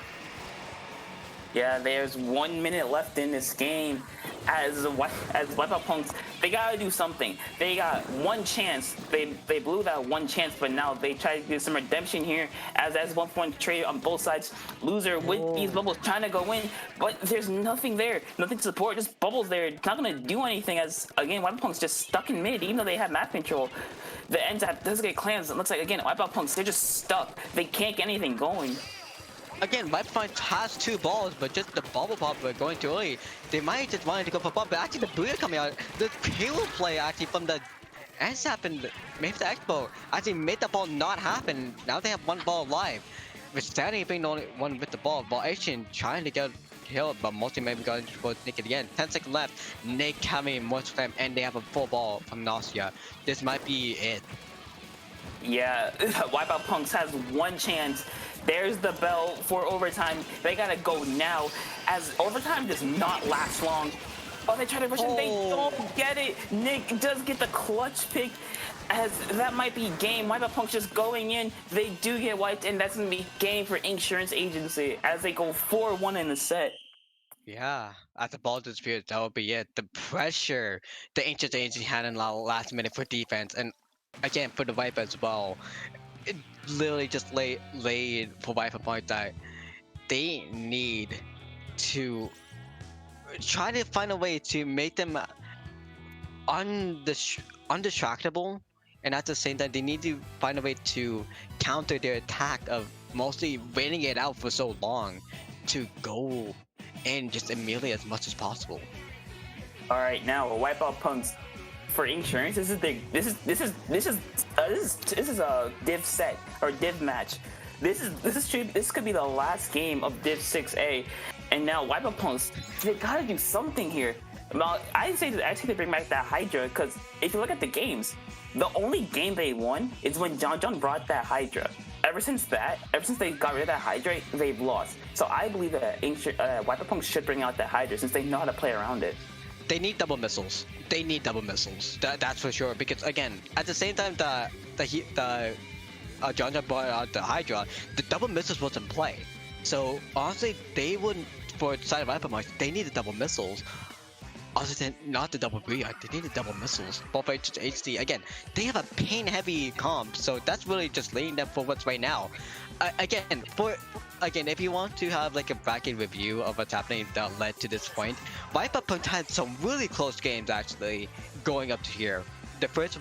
Yeah, there's 1 minute left in this game. As Wipeout, they gotta do something. They got one chance. They blew that one chance, but now they try to do some redemption here. As 1 point trade on both sides. Loser with these bubbles trying to go in, but there's nothing there. Nothing to support. Just bubbles there. It's not gonna do anything. As again, Wipeout just stuck in mid, even though they have map control. The end tap does get clans. It looks like again Wipeout, they're just stuck. They can't get anything going. Again, Wipeout has 2 balls, but just the bubble pop were going too early. They might just wanted to go for pop, but actually the Buddha coming out, the hero play actually from the NSAP and maybe the Expo actually made the ball not happen. Now they have 1 ball live, with Stanley being the only one with the ball. Ball Asian trying to get killed, but mostly maybe going to Nick again. 10 seconds left, Nick having more time, and they have a full ball from Nausea. This might be it. Yeah, Wipeout has 1 chance. There's the bell for overtime. They gotta go now, as overtime does not last long. Oh, they try to rush it. They don't get it. Nick does get the clutch pick, as that might be game. Wipeout just going in. They do get wiped, and that's gonna be game for Insurance Agency as they go 4-1 in the set. Yeah, at the ball dispute, that would be it. The pressure the Ancient Agency had in the last minute for defense, and again for the wipe as well. It literally just laid for Wipeout point that they need to try to find a way to make them undistractable, and at the same time they need to find a way to counter their attack of mostly waiting it out for so long to go in just immediately as much as possible. All right, now Wipeout for Insurance. This is a Div set or Div match. This could be the last game of Div 6A, and now Wipeout, they gotta do something here. Well, I say they bring back that Hydra, because if you look at the games, the only game they won is when John brought that Hydra. ever since they got rid of that Hydra, they've lost. So I believe that Wipeout Punks should bring out that Hydra since they know how to play around it. They need double missiles. They need double missiles. That's for sure. Because again, at the same time John brought out the Hydra, the double missiles was in play. So honestly, they wouldn't, for the side of Wipeout Punks, they need the double missiles. Other than not the double react, they need the double missiles. Both HD. Again, they have a pain heavy comp, so that's really just laying them for what's right now. Again, if you want to have like a bracket review of what's happening that led to this point, Wipeout Punks had some really close games actually going up to here. The first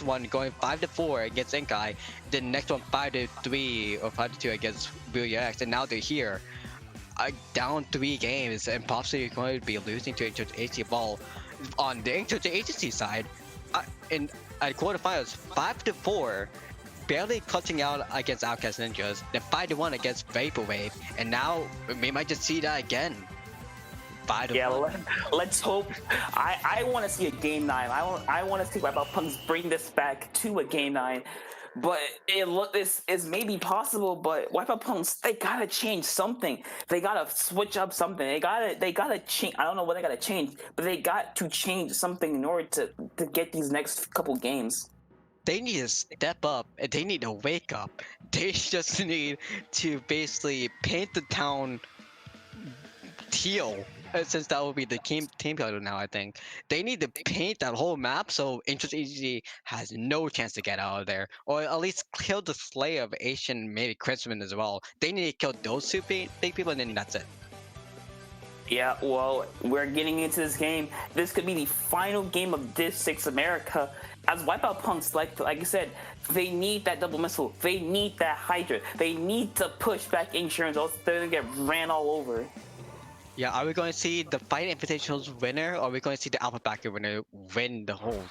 one going 5-4 against Inkai, the next one 5-3 or 5-2 against Real X, and now they're here. Down 3 games and possibly going to be losing to HT Ball. On the HT Agency side, at quarterfinals, 5-4, barely cutting out against Outcast Ninjas, then 5-1 against Vaporwave, and now we might just see that again. 5-1. Yeah, let's hope. I want to see a game 9. I want to see Wipeout Punks bring this back to a game 9. But this is maybe possible, but Wipeout Punks, they gotta change something. They gotta switch up something. They gotta change. I don't know what they gotta change, but they got to change something in order to get these next couple games. They need to step up and they need to wake up. They just need to basically paint the town teal. Since that will be the team title now, I think they need to paint that whole map so Interest Agency has no chance to get out of there, or at least kill the Slayer of Asian, maybe Chrisman as well. They need to kill those two big people, and then that's it. Yeah, well, we're getting into this game. This could be the final game of Div 6 America. As Wipeout Punks, like I said, they need that double missile. They need that Hydra. They need to push back Inksurance, or else they're gonna get ran all over. Yeah, are we going to see the Fight Invitational's winner, or are we going to see the Alpha Backer winner win the whole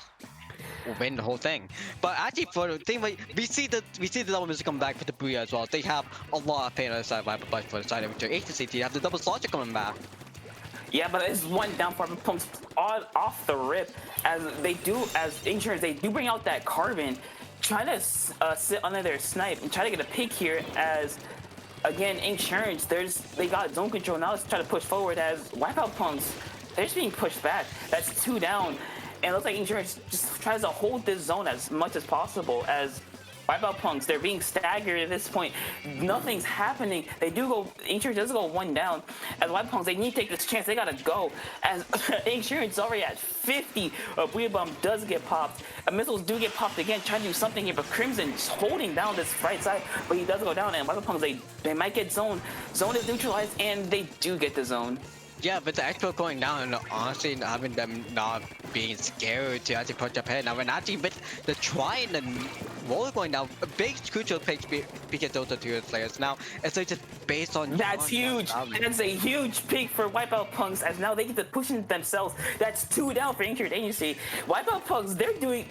thing? But actually, for the thing, we see the double missile come back for the Booyah as well. They have a lot of pain on the side of Viper, but for the side of their agency, they have the double slaughter coming back. Yeah, but it's one down for Pumps off the rip, as Inksurance, they do bring out that Carbon, trying to sit under their snipe and try to get a pick here as. Again, Inksurance, they got zone control. Now let's try to push forward as Wipeout Punks, they're just being pushed back. That's 2 down. And it looks like Inksurance just tries to hold this zone as much as possible as Wipeout Punks, they're being staggered at this point. Nothing's happening. Inksurance does go 1 down. As Wipeout Punks, they need to take this chance. They gotta go. As Inksurance is already at 50. A Booyah Bomb does get popped. Missiles do get popped again, trying to do something here, but Crimson's holding down this right side, but he does go down, and Wipeout Punks, they might get zone. Zone is neutralized, and they do get the zone. Yeah, but the expo going down, and honestly having them not being scared to actually punch up head. Now, when actually with the try and the roller going down, a big crucial pick because those are 2 players. Now, it's like just based on... That's huge! That's a huge pick for Wipeout Punks, as now they get to pushing themselves. That's 2 down for Inksurance Agency. Wipeout Punks, they're doing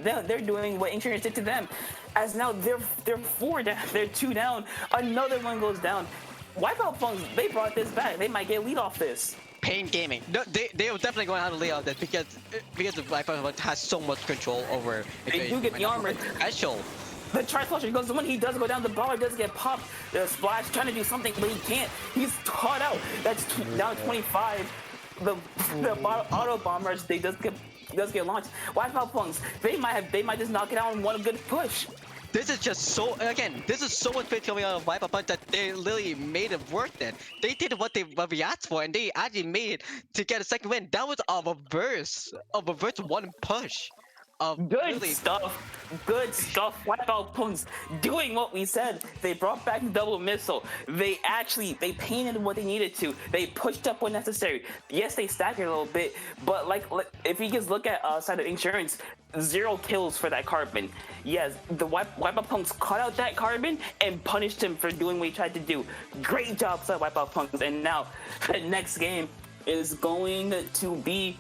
what Inksurance did to them. As now they're 4 down, they're 2 down. Another one goes down. Wipeout Punks, they brought this back. They might get lead off this. Pain Gaming. No, they are definitely going to have to lay out this because the Wipeout has so much control over. They do get the armor. Special. The Tri-Flusher goes, when he does go down, the baller does get popped. The Splash trying to do something, but he can't. He's caught out. That's down 25. The auto bombers, they does get launched. Wipeout Punks, they might just knock it out in one good push. This is just so, again, this is so much fit coming out of Wipeout Punks that they literally made it worth it. They did what we asked for, and they actually made it to get a second win. That was a reverse 1 push. Good stuff. Wipeout Punks doing what we said. They brought back the double missile. They painted what they needed to. They pushed up when necessary. Yes, they staggered a little bit, but if you just look at side of Inksurance, 0 kills for that Carbon. Yes, the Wipeout Punks caught out that Carbon and punished him for doing what he tried to do. Great job, side Wipeout Punks. And now the next game is going to be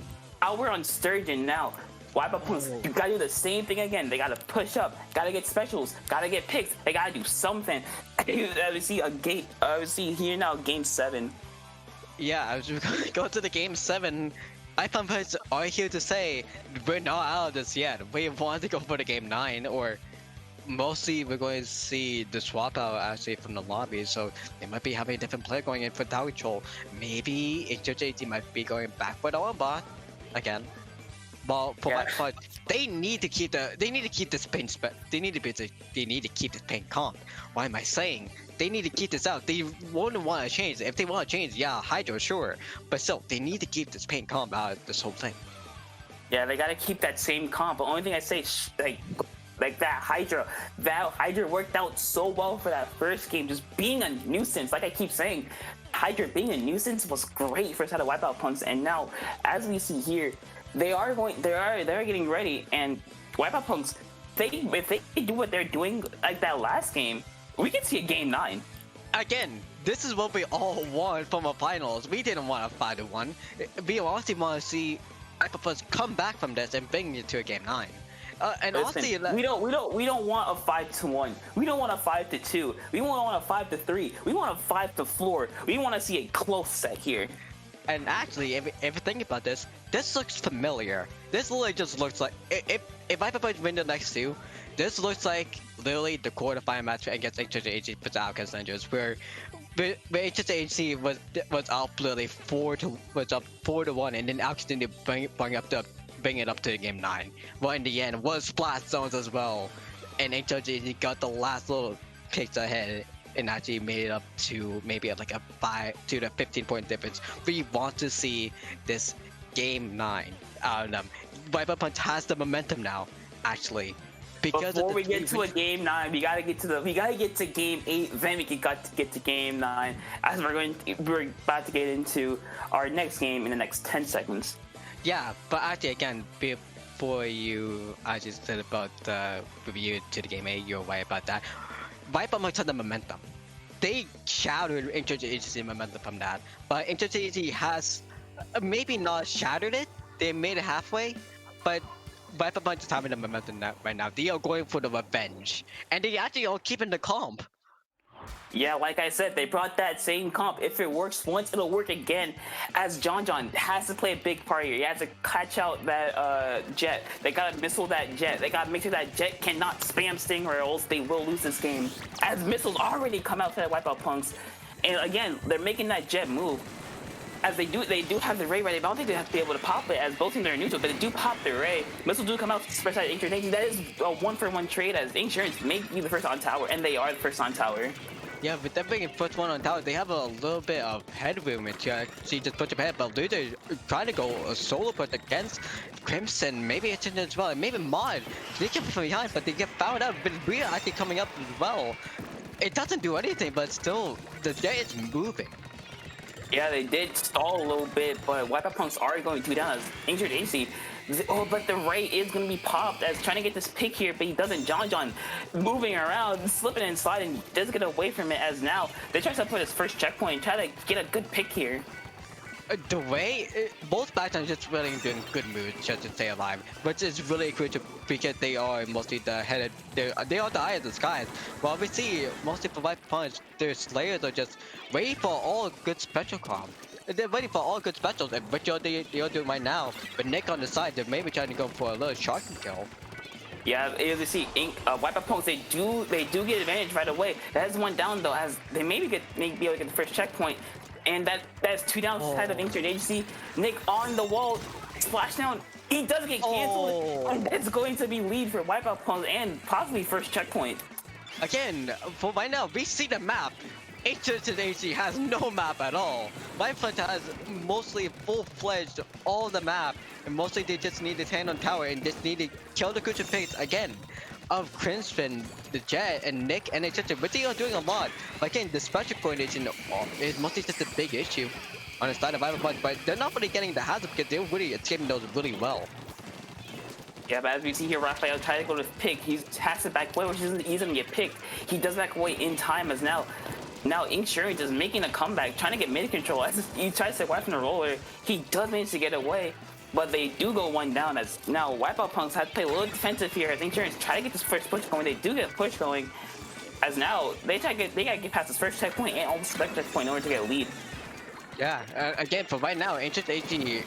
we're on Sturgeon now. Wipeout Punks, you gotta do the same thing again. They gotta push up, gotta get specials, gotta get picks. They gotta do something. We see here now game 7. Yeah, I was going to go to the game 7. Wipeout Punks are here to say we're not out of this yet. We want to go for the game 9, or mostly we're going to see the swap out actually from the lobby, so they might be having a different player going in for Tower Control. Maybe HJT might be going back for the one bot again. Well, for my part, they need to keep this pain they need to keep this pain calm. Why am I saying they need to keep this out? They won't want to change. If they want to change, yeah, Hydra, sure, but still, they need to keep this pain calm out of this whole thing. Yeah, they gotta keep that same comp. The only thing I say, like that Hydra worked out so well for that first game, just being a nuisance. Like I keep saying, Hydra being a nuisance was great for a set of Wipeout punks, and now as we see here, they're getting ready, and Wipeout punks, if they do what they're doing like that last game, we can see a game 9. Again, this is what we all want from a finals. We didn't want a 5-1. We honestly want to see Wipeout punks come back from this and bring it to a game 9. And Listen, honestly, we don't want a 5-1. We don't want a 5-2. We want a 5-3. We want a 5-4. We want to see a close set here. And actually, if you think about this, this looks familiar. This literally just looks like if Wipeout punks win the next 2, this looks like literally the quarterfinal match against HJHC puts out against Ninjas, where HJHC was up literally 4-1, and then Alex didn't bring it up to game 9. Well, in the end, was splash zones as well, and HJHC got the last little kicks ahead and actually made it up to maybe like a 15-point difference. We want to see this game 9 out of them. Wipeout punks has the momentum now, actually. Because before we get to a game 9, we gotta get to game 8. Then we can get to game 9. As we're about to get into our next game in the next 10 seconds. Yeah, but actually, again, before you actually said about the review to the game 8, you're right about that. Wipeout punks had the momentum. They shattered HJHC momentum from that, but HJHC has maybe not shattered it. They made it halfway, but Wipeout punks is having the momentum right now. They are going for the revenge, and they actually are keeping the comp. Yeah, like I said, they brought that same comp. If it works once, it'll work again. As John has to play a big part here. He has to catch out that jet. They gotta missile that jet. They gotta make sure that jet cannot spam Sting, or else they will lose this game. As missiles already come out for that Wipeout punks, and again, they're making that jet move. As they do have the ray ready, but I don't think they have to be able to pop it, as both teams are neutral, but they do pop the ray. Missiles do come out for Inksurance. That is a 1-for-1 trade, as Inksurance may be the first on tower, and they are the first on tower. Yeah, with them being first one on tower, they have a little bit of headroom to actually just put your head, but LUTI trying to go a solo push against Crimson, maybe it's as well, and maybe Mod. They get from behind, but they get found out, but we are actually coming up as well. It doesn't do anything, but still, the jet is moving. Yeah, they did stall a little bit, but Wipeout punks are going 2 down as injured AC. Oh, but the Ray is going to be popped as trying to get this pick here, but he doesn't. John moving around, slipping and sliding, doesn't get away from it, as now they try to put his first checkpoint, try to get a good pick here. The way both backs are just really doing good moves just to stay alive, which is really crucial because they are mostly the headed. They are the eye of the skies. Well, we see mostly for Wipeout punks, their Slayers are just waiting for all good special comp. They're waiting for all good specials, and which they are doing right now. But Nick on the side, they're maybe trying to go for a little shotgun kill. Yeah, as you see, Wipeout punks, they do get advantage right away. That's 1 down though, as they maybe be able to get the first checkpoint. And that's 2 down side of injured agency. Nick on the wall, splash down. He does get canceled. And that's going to be lead for Wipeout punks and possibly first checkpoint. Again, for right now, we see the map. HJHC has no map at all. Wipeout punks has mostly full-fledged all the map, and mostly they just need to stand on tower and just need to kill the crucial pace again of Crimson, the Jet, and Nick, and etc. But they are doing a lot. But again, the special coordination is mostly just a big issue on the side of Wipeout punks, but they're not really getting the hazard because they're really escaping those really well. Yeah, but as we see here, Raphael trying to go to pick. He has to back away, which isn't easy to get picked. He does back away in time, as now Inksurance is making a comeback, trying to get mid control. As he tries to wipe from the roller, he does manage to get away, but they do go 1 down. As now Wipeout punks have to play a little defensive here. As Inksurance try to get this first push going, they do get a push going. As now they gotta get past this first checkpoint and almost second checkpoint in order to get a lead. Yeah, again, for right now, HJHC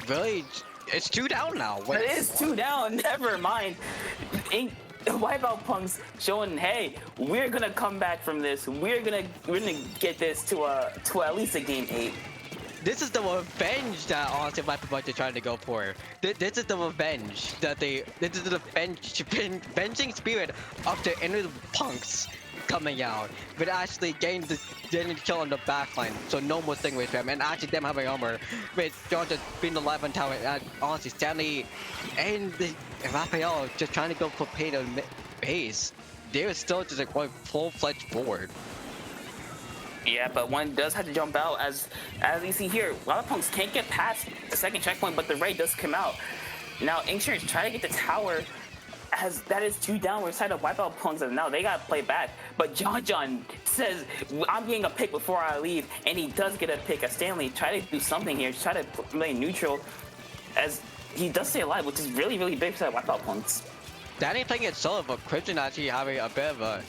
really, it's 2 down now. It is 2 down. Never mind. Wipeout Punks showing, hey, we're gonna come back from this. We're gonna get this to at least a game 8. This is the revenge that honestly Wipeout are trying to go for. This is the revenge that they. This is the venging spirit of the inner punks coming out, but actually getting the kill on the backline, so no more stingray spam, and actually them having armor with Georgia being alive on tower, and honestly Stanley and Raphael just trying to go for pay to base. They're still just like going full-fledged forward. Yeah, but one does have to jump out, as you see here. A lot of punks can't get past the second checkpoint, but the raid does come out. Now Inksurance try to get the tower, as that is 2 down. We're side of Wipeout Punks, and now they gotta play back. But John says, I'm getting a pick before I leave, and he does get a pick. As Stanley try to do something here, try to play neutral, as he does stay alive, which is really, really big for Wipeout Punks. Danny playing it solo, but Christian actually having a bit of a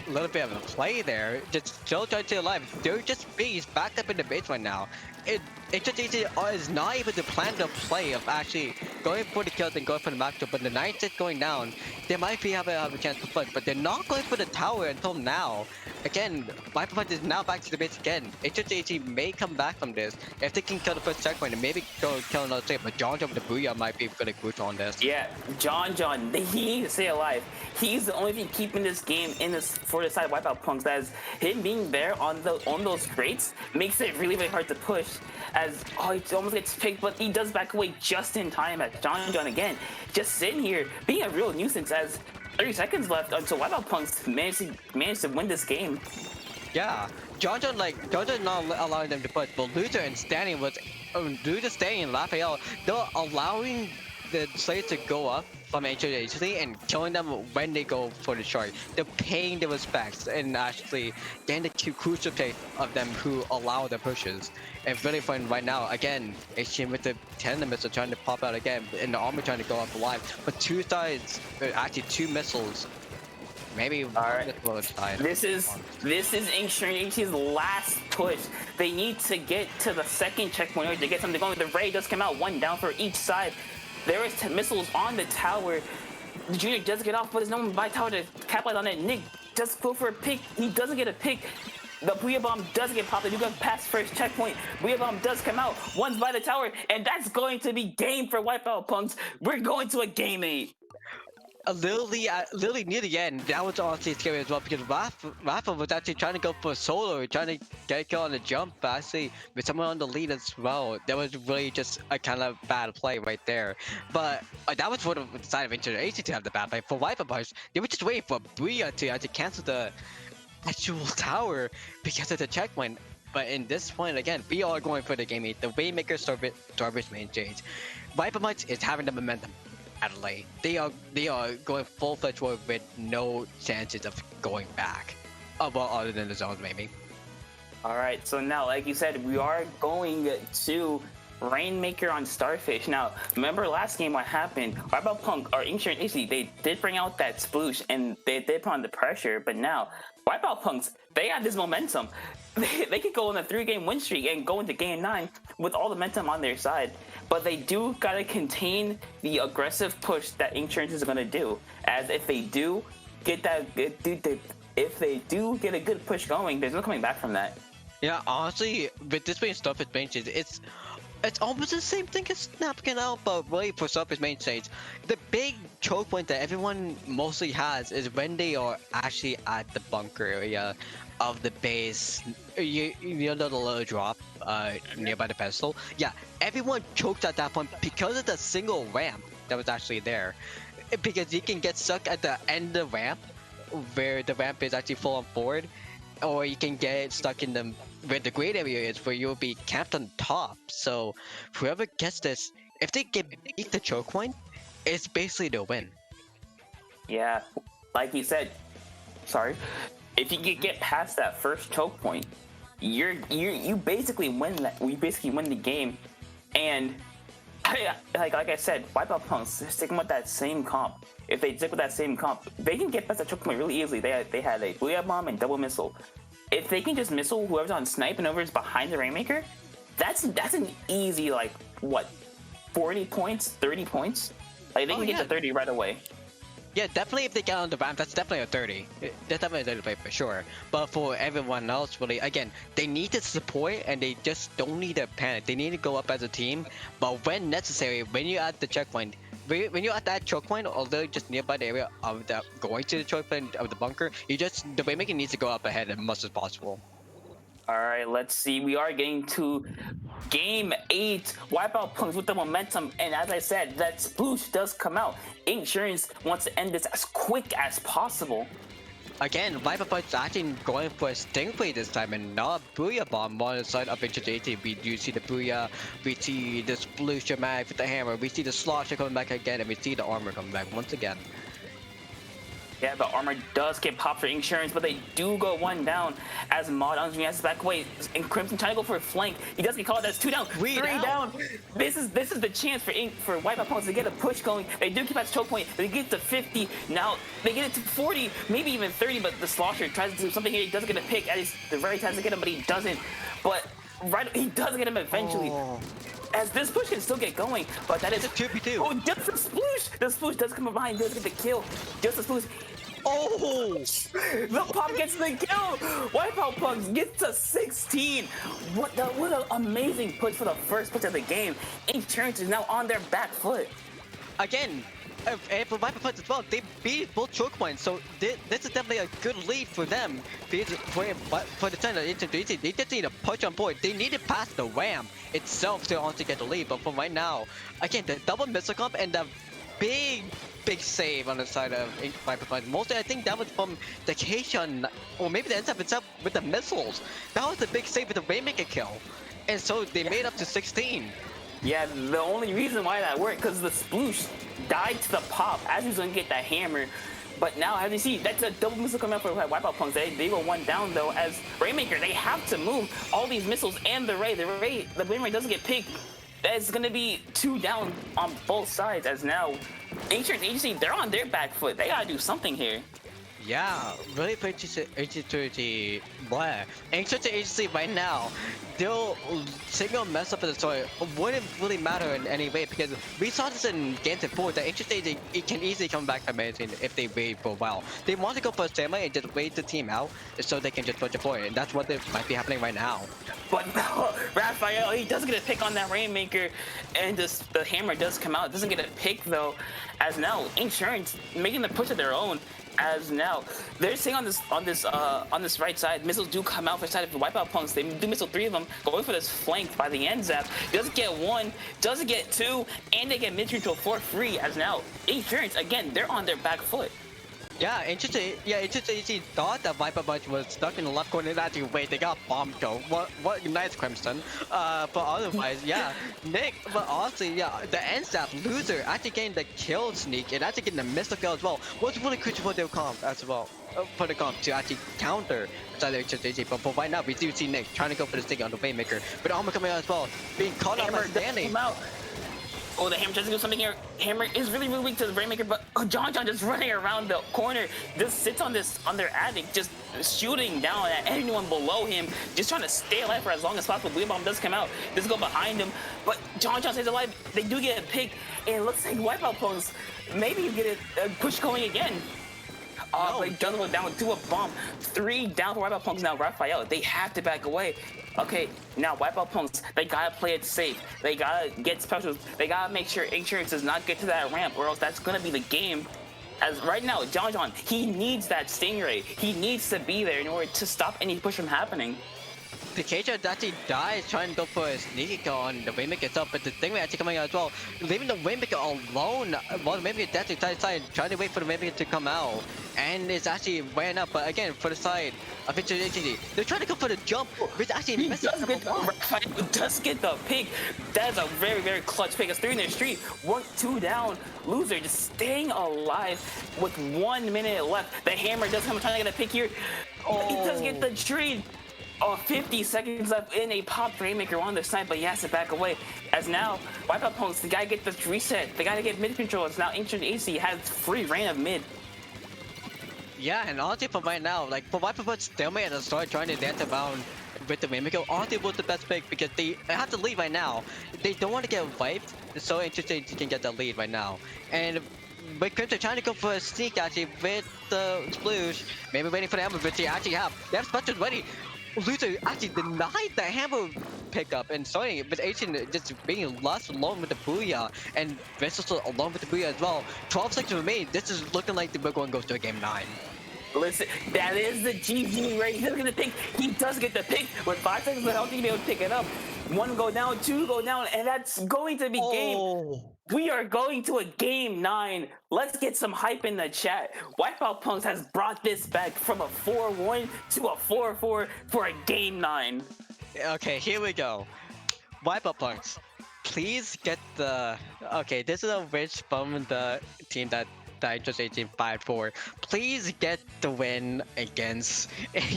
little bit of a play there, just still trying to stay alive. They're just bees backed up in the base right now. It just is not able to plan the play of actually going for the kills and going for the matchup. But the 9-6 going down, they might be have a chance to flip, but they're not going for the tower until now. Again, Wipeout is now back to the base again. HHAC may come back from this if they can kill the first checkpoint and maybe go kill another save. But John with the Booyah might be really crucial on this. Yeah, John, he needs to stay alive. He's the only thing keeping this game in this for the side of Wipeout Punks. As him being there on those crates makes it really, really hard to push. As he almost gets picked, but he does back away just in time. As John again just sitting here being a real nuisance. As 30 seconds left until Wipeout Punks managed to win this game. Yeah, John not allowing them to push, but Luther and Stanley was Luther, Stanley, and Raphael, they're allowing the slates to go up from HHC and killing them when they go for the shark. They're paying the respects and actually getting the crucial take of them who allow the pushes. And really fun right now, again, HG with the 10 missiles trying to pop out again, and the armor trying to go up alive. But 2 sides, actually 2 missiles. Maybe all right. This is Inksurance's last push. They need to get to the second checkpoint to get something going. The raid does come out, 1 down for each side. There is 10 missiles on the tower. The Junior does get off, but there's no one by tower to capitalize on it. Nick does go for a pick. He doesn't get a pick. The Booyah Bomb does get popped. They do get past first checkpoint. Booyah Bomb does come out. One's by the tower, and that's going to be game for Wipeout Punks. We're going to a game 8. Literally near the end, that was honestly scary as well, because Rafa was actually trying to go for solo, trying to get a kill on the jump, but actually with someone on the lead as well, that was really just a kind of bad play right there. But that was for the side of Inksurance to have the bad play. For Wipeout, they were just waiting for Booyah to actually cancel the actual tower because of the checkpoint. But in this point, again, we are going for the game 8. The Waymaker Starburst main stage. Wipeout is having the momentum. Adelaide. They are going full-fledged forward with no chances of going back. Well, other than the zones, maybe. Alright, so now, like you said, we are going to Rainmaker on Starfish. Now, remember last game what happened? Wipeout Punk, or Inksurance, they did bring out that sploosh, and they did put on the pressure, but now, Wipeout Punks, they have this momentum. They could go on a 3-game win streak and go into game 9 with all the momentum on their side. But they do gotta contain the aggressive push that Inksurance is gonna do. As if they do get if they do get a good push going, there's no coming back from that. Yeah, honestly, with this being Starfish main stage, it's almost the same thing as Napkin out, but really for Starfish main stage, the big choke point that everyone mostly has is when they are actually at the bunker area of the base. You know the little drop nearby the pedestal? Yeah, everyone choked at that point because of the single ramp that was actually there. Because you can get stuck at the end of the ramp, where the ramp is actually full on forward, or you can get stuck in the where the great area is, where you'll be camped on top. So whoever gets this, if they beat the choke point, it's basically the win. Yeah, like you said, if you can get past that first choke point, you basically win that. We basically win the game. And like I said, Wipeout Punks, they're sticking with that same comp. If they stick with that same comp, they can get past that choke point really easily. They had a Booyah Bomb and double missile. If they can just missile whoever's on snipe and whoever's behind the Rainmaker, that's an easy, like, what, 40 points, 30 points? Like, they can get to 30 right away. Yeah, definitely if they get on the ramp, that's definitely a 30. That's definitely a 30 play for sure. But for everyone else, really, again, they need to support and they just don't need to panic. They need to go up as a team. But when necessary, when you're at the checkpoint, when you're at that choke point, although just nearby the area of the going to the choke point of the bunker, the Waymaker needs to go up ahead as much as possible. All right, let's see. We are getting to game 8. Wipeout punks with the momentum, and as I said, that sploosh does come out. Inksurance wants to end this as quick as possible. Again, Wipeout's actually going for a Stingray this time and not a Booyah Bomb on the side of HJT. We do see the Booyah, we see the Sploosh dramatic with the hammer, we see the Slosher coming back again, and we see the armor coming back once again. Yeah, the armor does get popped for Inksurance, but they do go one down as Mod on has back away. And Crimson trying to go for a flank. He does get called. That's 2 down, 3 down. This is the chance for Wipeout punks to get a push going. They do keep at choke point. They get to 50. Now they get it to 40, maybe even 30. But the Slosher tries to do something here. He doesn't get a pick. At least the right tries to get him, but he doesn't. But he does get him eventually. Oh. As this push can still get going, but that is a 2v2. Oh, just the sploosh! The sploosh does come behind, does get the kill. Just the sploosh. Oh! The pop gets the kill! Wipeout punks gets to 16. What an amazing push for the first push of the game. Inksurance is now on their back foot. Again, for Wipeout punks as well, they beat both choke points, so this is definitely a good lead for them. For the time that they just need a push on board. They need to pass the ramp itself to also get the lead, but for right now, again, the double missile comp and the big save on the side of Wipeout punks. Mostly, I think that was from the Cation, or maybe the NSF itself with the missiles. That was the big save with the Rainmaker kill, and so they made up to 16. Yeah, the only reason why that worked because the sploosh died to the pop as he was gonna get that hammer. But now, as you see, that's a double missile coming out for Wipeout punks. They go one down though. As Rainmaker, they have to move all these missiles and the Blame Ray doesn't get picked. That's gonna be 2 down on both sides. As now, Inksurance Agency, they're on their back foot. They gotta do something here. Yeah, really for agency, Inksurance Agency right now, they'll single mess up in the story. Wouldn't really matter in any way because we saw this in games before that Inksurance Agency it can easily come back from anything if they wait for a while. They want to go for a stamina and just wait the team out so they can just push it forward, and that's what might be happening right now. But no, Raphael, he doesn't get a pick on that Rainmaker, and the hammer does come out. Doesn't get a pick though, as now Inksurance making the push of their own. As now they're staying on this right side. Missiles do come out for the side of the Wipeout punks. They do missile 3 of them, going for this flank by the end zap. Doesn't get 1, doesn't get 2, and they get mid neutral for free. As now Inksurance again, they're on their back foot. Yeah, interesting. Thought that Wipeout punks was stuck in the left corner. Actually, wait, they got bomb kill. What nice Crimson. But otherwise, yeah, Nick. But honestly, yeah, the end staff loser actually getting the kill sneak and actually getting the missile kill as well was really crucial for their comp as well. For the comp to actually counter the HJT. But for right now, we do see Nick trying to go for the stick on the Waymaker, but armor coming out as well, being caught out by Stanley. Oh, the Hammer tries to do something here. Hammer is really weak to the Rainmaker, but John just running around the corner, just sits on their attic, just shooting down at anyone below him, just trying to stay alive for as long as possible. Wheel Bomb does come out, does go behind him, but John stays alive. They do get a pick, and it looks like Wipeout punks maybe get a push going again. No. They does go down to a bomb. 3 down for Wipeout punks now. Raphael, they have to back away. Okay, now Wipeout punks, they gotta play it safe. They gotta get specials. They gotta make sure Inksurance does not get to that ramp, or else that's gonna be the game. As right now, John, he needs that Stingray. He needs to be there in order to stop any push from happening. Pikachu actually dies trying to go for a sneaky kill on the Waymaker itself, but the Stingray actually coming out as well, leaving the Waymaker alone while the Waymaker actually side trying to wait for the Waymaker to come out, and it's actually wearing up. But again, for the side of HJT, they're trying to go for the jump, which actually misses. Does get the pick. That is a very clutch pick. It's 3 in the street, 2 down. Loser just staying alive with 1 minute left. The Hammer does come trying to get a pick here. Oh. He does get the trade. 50 seconds left in a pop Rainmaker on the side, but he has to back away. As now, Wipeout punks, they gotta get this reset. They gotta get mid control. It's now Ancient AC has free reign of mid. Yeah, and honestly, for right now, like for Wipeout punks, stalemate at the start, trying to dance around with the Rainmaker, honestly was the best pick because they have to lead right now. They don't want to get wiped, so Ancient AC can get the lead right now. And but Crimson trying to go for a sneak actually with the sploosh. Maybe waiting for the hammer, but they actually they have specials ready. LUTI actually denied the hammer pickup and starting it, but Asian just being lost alone with the Booyah, and Vince alone with the Booyah as well. 12 seconds remain. This is looking like we're going to go to a game 9. Listen, that is the GG right. He's gonna pick. He does get the pick with 5 seconds left. I don't think he'll be able to pick it up. 1 go down, 2 go down, and that's going to be game. We are going to a game 9. Let's get some hype in the chat. Wipeout Punks has brought this back from a 4-1 to a 4-4 for a game 9. Okay, here we go. Wipeout Punks, please get the. Okay, this is a wish from the team that Just 18 5-4. Please get the win against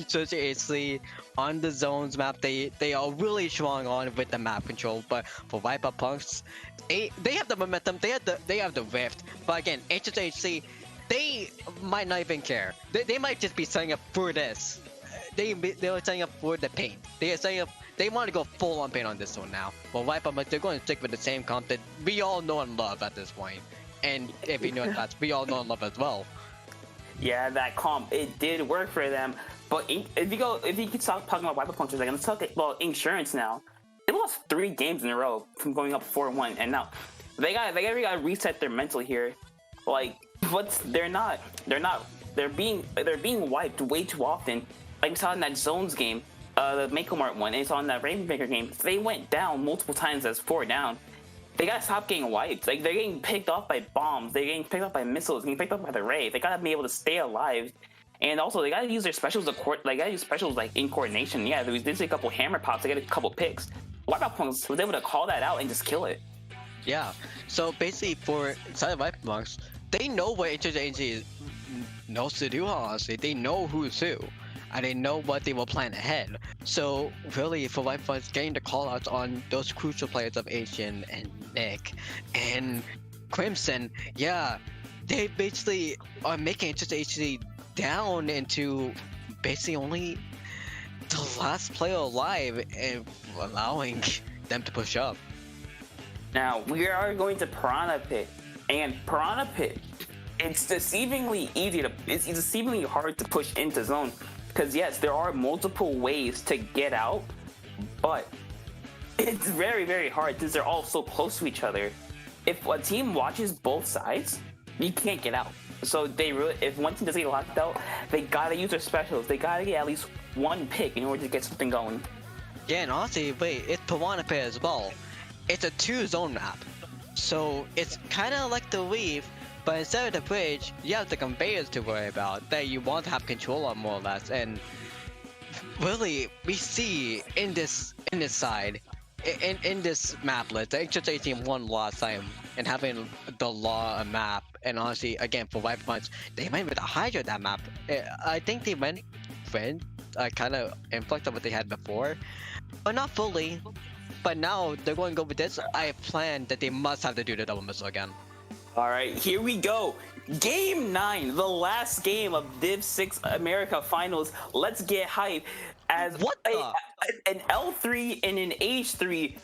Just 18 on the zones map. They are really strong on with the map control, but for Wipeout Punks, they have the momentum. They have the rift. But again, HHC, they might not even care. They might just be setting up for this. They are setting up for the paint. They are setting up. They want to go full on paint on this one now. But Wipeout Punks, they're going to stick with the same comp that we all know and love at this point. And if you know that, we all know and love as well. Yeah, that comp, it did work for them. But if you could stop talking about Wipeout Punks, let's talk about Inksurance now. They lost 3 games in a row from going up 4-1, and now they got to reset their mental here. Like, they're being wiped way too often. Like we saw in that Zones game, the Mako Mart one, and saw in that Rainmaker game. They went down multiple times as 4 down. They gotta stop getting wiped. Like, they're getting picked off by bombs. They're getting picked off by missiles. Getting picked off by the Ray. They gotta be able to stay alive. And also, they gotta use their specials. They gotta use specials like in coordination. Yeah, they did a couple hammer pops. They got a couple picks. Wipeout Punks was able to call that out and just kill it. Yeah. So basically, for inside of Wipeout Punks, they know what HHAG knows to do. Honestly, they know who's who. And they know what they will plan ahead. So really, for Wipeout Punks, getting the callouts on those crucial players of Asian and Nick and Crimson, yeah, they basically are making just HC down into basically only the last player alive and allowing them to push up. Now we are going to Piranha Pit, and Piranha Pit, it's deceivingly hard to push into zone. Because yes, there are multiple ways to get out, but it's very, very hard since they're all so close to each other. If a team watches both sides, you can't get out. So if one team doesn't get locked out, they gotta use their specials. They gotta get at least 1 pick in order to get something going. Yeah, and honestly, wait, it's Piranha Pit as well. It's a 2-zone map, so it's kind of like the Weave. But instead of the bridge, you have the conveyors to worry about that you want to have control on more or less. And really, we see in this side, in this map list, the HH18 won last time and having the law map. And honestly, again, for Wipeout Punks, they went with the Hydra that map. I think they went with kind of influx of what they had before, but not fully. But now they're going to go with this. I have planned that they must have to do the double missile again. All right, here we go. Game 9, the last game of Div 6 America Finals. Let's get hype as an L3 and an H3.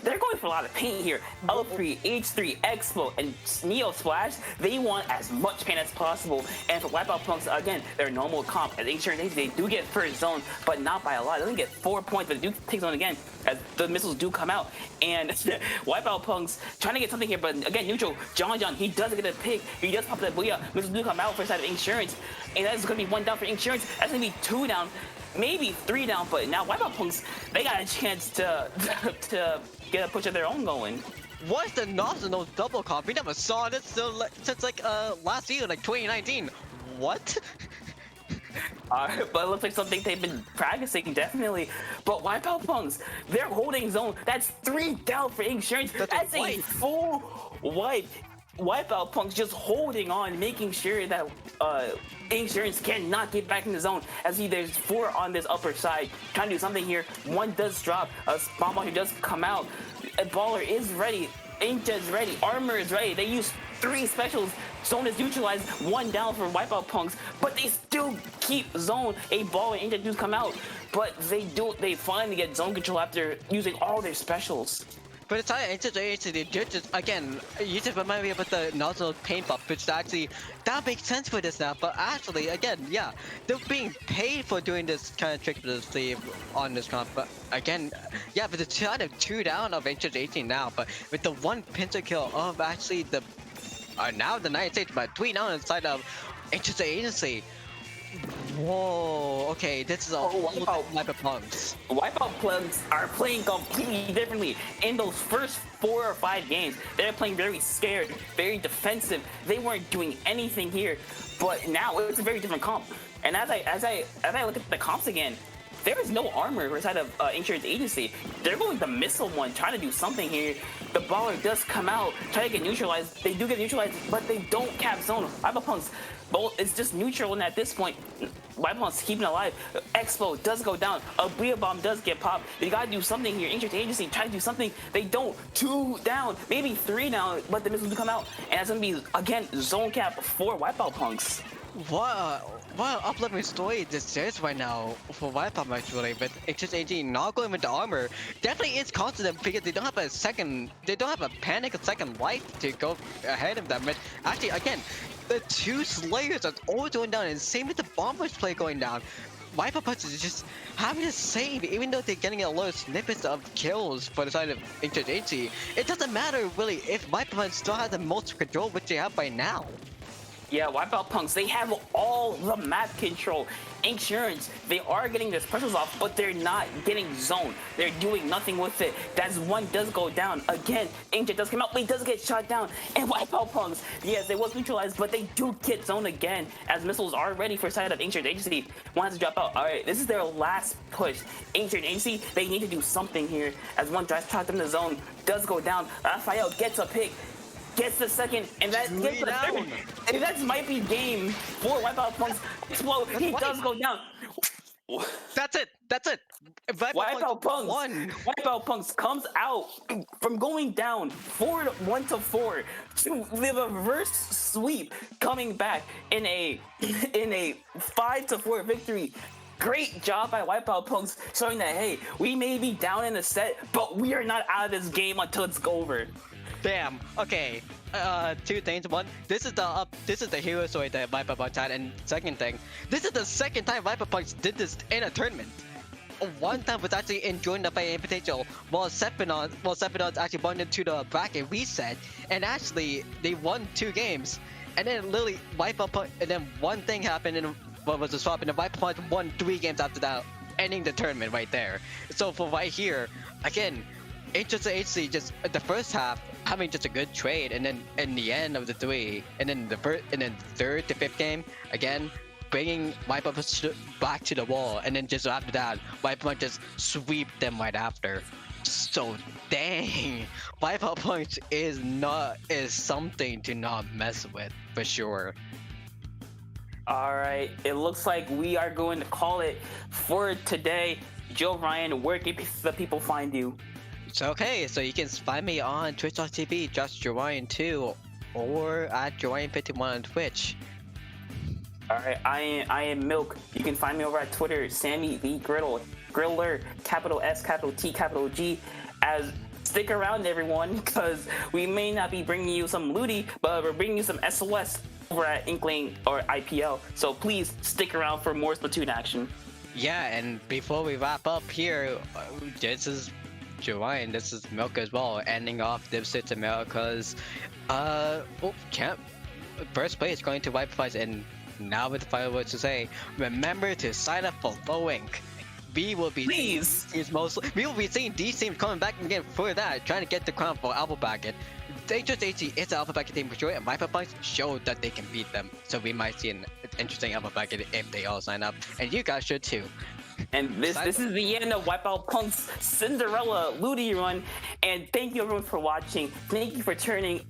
They're going for a lot of paint here. L3, H3, Expo, and Neo Splash, they want as much paint as possible. And for Wipeout Punks, again, their normal comp. As Inksurance, they do get first zone, but not by a lot. They only get 4 points, but they do take zone again, as the missiles do come out. And Wipeout Punks trying to get something here, but again, neutral. John, he does get a pick. He does pop that Booyah. Missiles do come out for side of Inksurance. And that's going to be 1 down for Inksurance. That's going to be 2 down. Maybe 3 down, but now Wipeout Punks, they got a chance to get a push of their own going. What's the no double comp? We never saw this since like last year, like 2019. What? But it looks like something they've been practicing, definitely. But Wipeout Punks, they're holding zone. That's 3 down for Inksurance. That's a full wipe. Wipeout Punks just holding on, making sure that Inksurance cannot get back in the zone. As there's 4 on this upper side, trying to do something here. 1 does drop, a bomb launcher does come out. A baller is ready, Inkja is ready, Armor is ready. They use 3 specials. Zone is neutralized, 1 down for Wipeout Punks, but they still keep zone. A baller and Inkja do come out, but they finally get zone control after using all their specials. But it's actually the judges again. You just remind me about the nozzle paint buff, which actually that makes sense for this now. But actually, again, yeah, they're being paid for doing this kind of trick with the sleeve on this comp. But again, yeah, but the kind of 2 down of Ancient 18 now, but with the 1 pincer kill of actually the now the 9 stage, but 3 down inside of Ancient Agency. Whoa, okay, this is a whole different type of punks. Wipeout plugs are playing completely differently. In those first 4 or 5 games, they're playing very scared, very defensive. They weren't doing anything here, but now it's a very different comp. And as I look at the comps again, there is no armor inside of Inksurance Agency. They're going the missile one, trying to do something here. The baller does come out, try to get neutralized. They do get neutralized, but they don't cap zone. Wipeout it's just neutral, and at this point, Wipeout's keeping alive. Expo does go down. A Bria bomb does get popped. They gotta do something here. Inksurance Agency try to do something. They don't. 2 down, maybe 3 down, but the missiles do come out, and it's gonna be again zone cap for Wipeout punks. What uplifting story this is right now for Wipeout actually, but Inksurance 18 not going with the armor definitely is costing them because they don't have a panic a second life to go ahead of them. But actually, again, the 2 Slayers are all going down, and same with the Bombers play going down. Wipeout Punch is just having to save, even though they're getting a lot of snippets of kills for the side of Inksurance 18. It doesn't matter really if Wipeout Punch still has the most control, which they have by now. Yeah, Wipeout punks, they have all the map control. Inksurance, they are getting their specials off, but they're not getting zoned. They're doing nothing with it. That's 1 does go down. Again, Inkjet does come out, but he does get shot down. And Wipeout punks, yes, they was neutralized, but they do get zoned again, as missiles are ready for side of Inksurance Agency. One has to drop out. All right, this is their last push. Inksurance Agency, they need to do something here, as 1 drives shot them in the zone, does go down. Raphael gets a pick. Gets the second, and that gets the third. And that might be game for Wipeout Punks. Explode. He does go down. That's it. Wipeout Punks. Wipeout Punks comes out from going down 1 to 4 to the reverse sweep, coming back in a 5 to 4 victory. Great job by Wipeout Punks, showing that hey, we may be down in the set, but we are not out of this game until it's over. Damn. Okay. 2 things. 1, this is the hero story that Wipeout Punks had, and second thing, this is the second time Wipeout Punks did this in a tournament. 1 time was actually in joined up by Invitational, while Sephiroth actually won into the bracket reset, and actually they won 2 games, and then literally Wipeout Punks, and then 1 thing happened, and what was the swap, and then Wipeout Punks won 3 games after that, ending the tournament right there. So for right here, again, Inksurance Agency just the first half having just a good trade, and then in the end of the 3, and then the 3rd to 5th game again bringing Wipeout back to the wall, and then just after that Wipeout just sweep them right after. So dang, Wipeout Punch is something to not mess with for sure. All right, it looks like we are going to call it for today. Joe Ryan, where can the people find you? So okay, so you can find me on twitch.tv, JustJoRyan2, or at JoRyan51 on Twitch. Alright, I am Milk. You can find me over at Twitter, Sammy the Griller, capital S, capital T, capital G. As stick around everyone, because we may not be bringing you some LUTI, but we're bringing you some SOS over at Inkling or IPL. So please stick around for more Splatoon action. Yeah, and before we wrap up here, this is Joanne, this is Milk as well, ending off Dipsits America's first place going to Wipeout, and now with the final words to say, remember to sign up for Low Ink. We will be seeing these teams coming back again for that, trying to get the crown for Alpha Bracket. Inksurance AT is an Alpha Bracket team for sure, and Wipeout Punks showed that they can beat them. So we might see an interesting Alpha Bracket if they all sign up, and you guys should too. And this is the end of Wipeout Punk's Cinderella LUTI run. And thank you everyone for watching. Thank you for tuning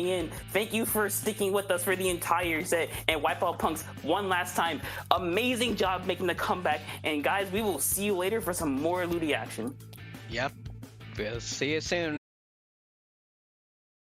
in. Thank you for sticking with us for the entire set. And Wipeout Punks, one last time, amazing job making the comeback. And guys, we will see you later for some more LUTI action. Yep, we'll see you soon.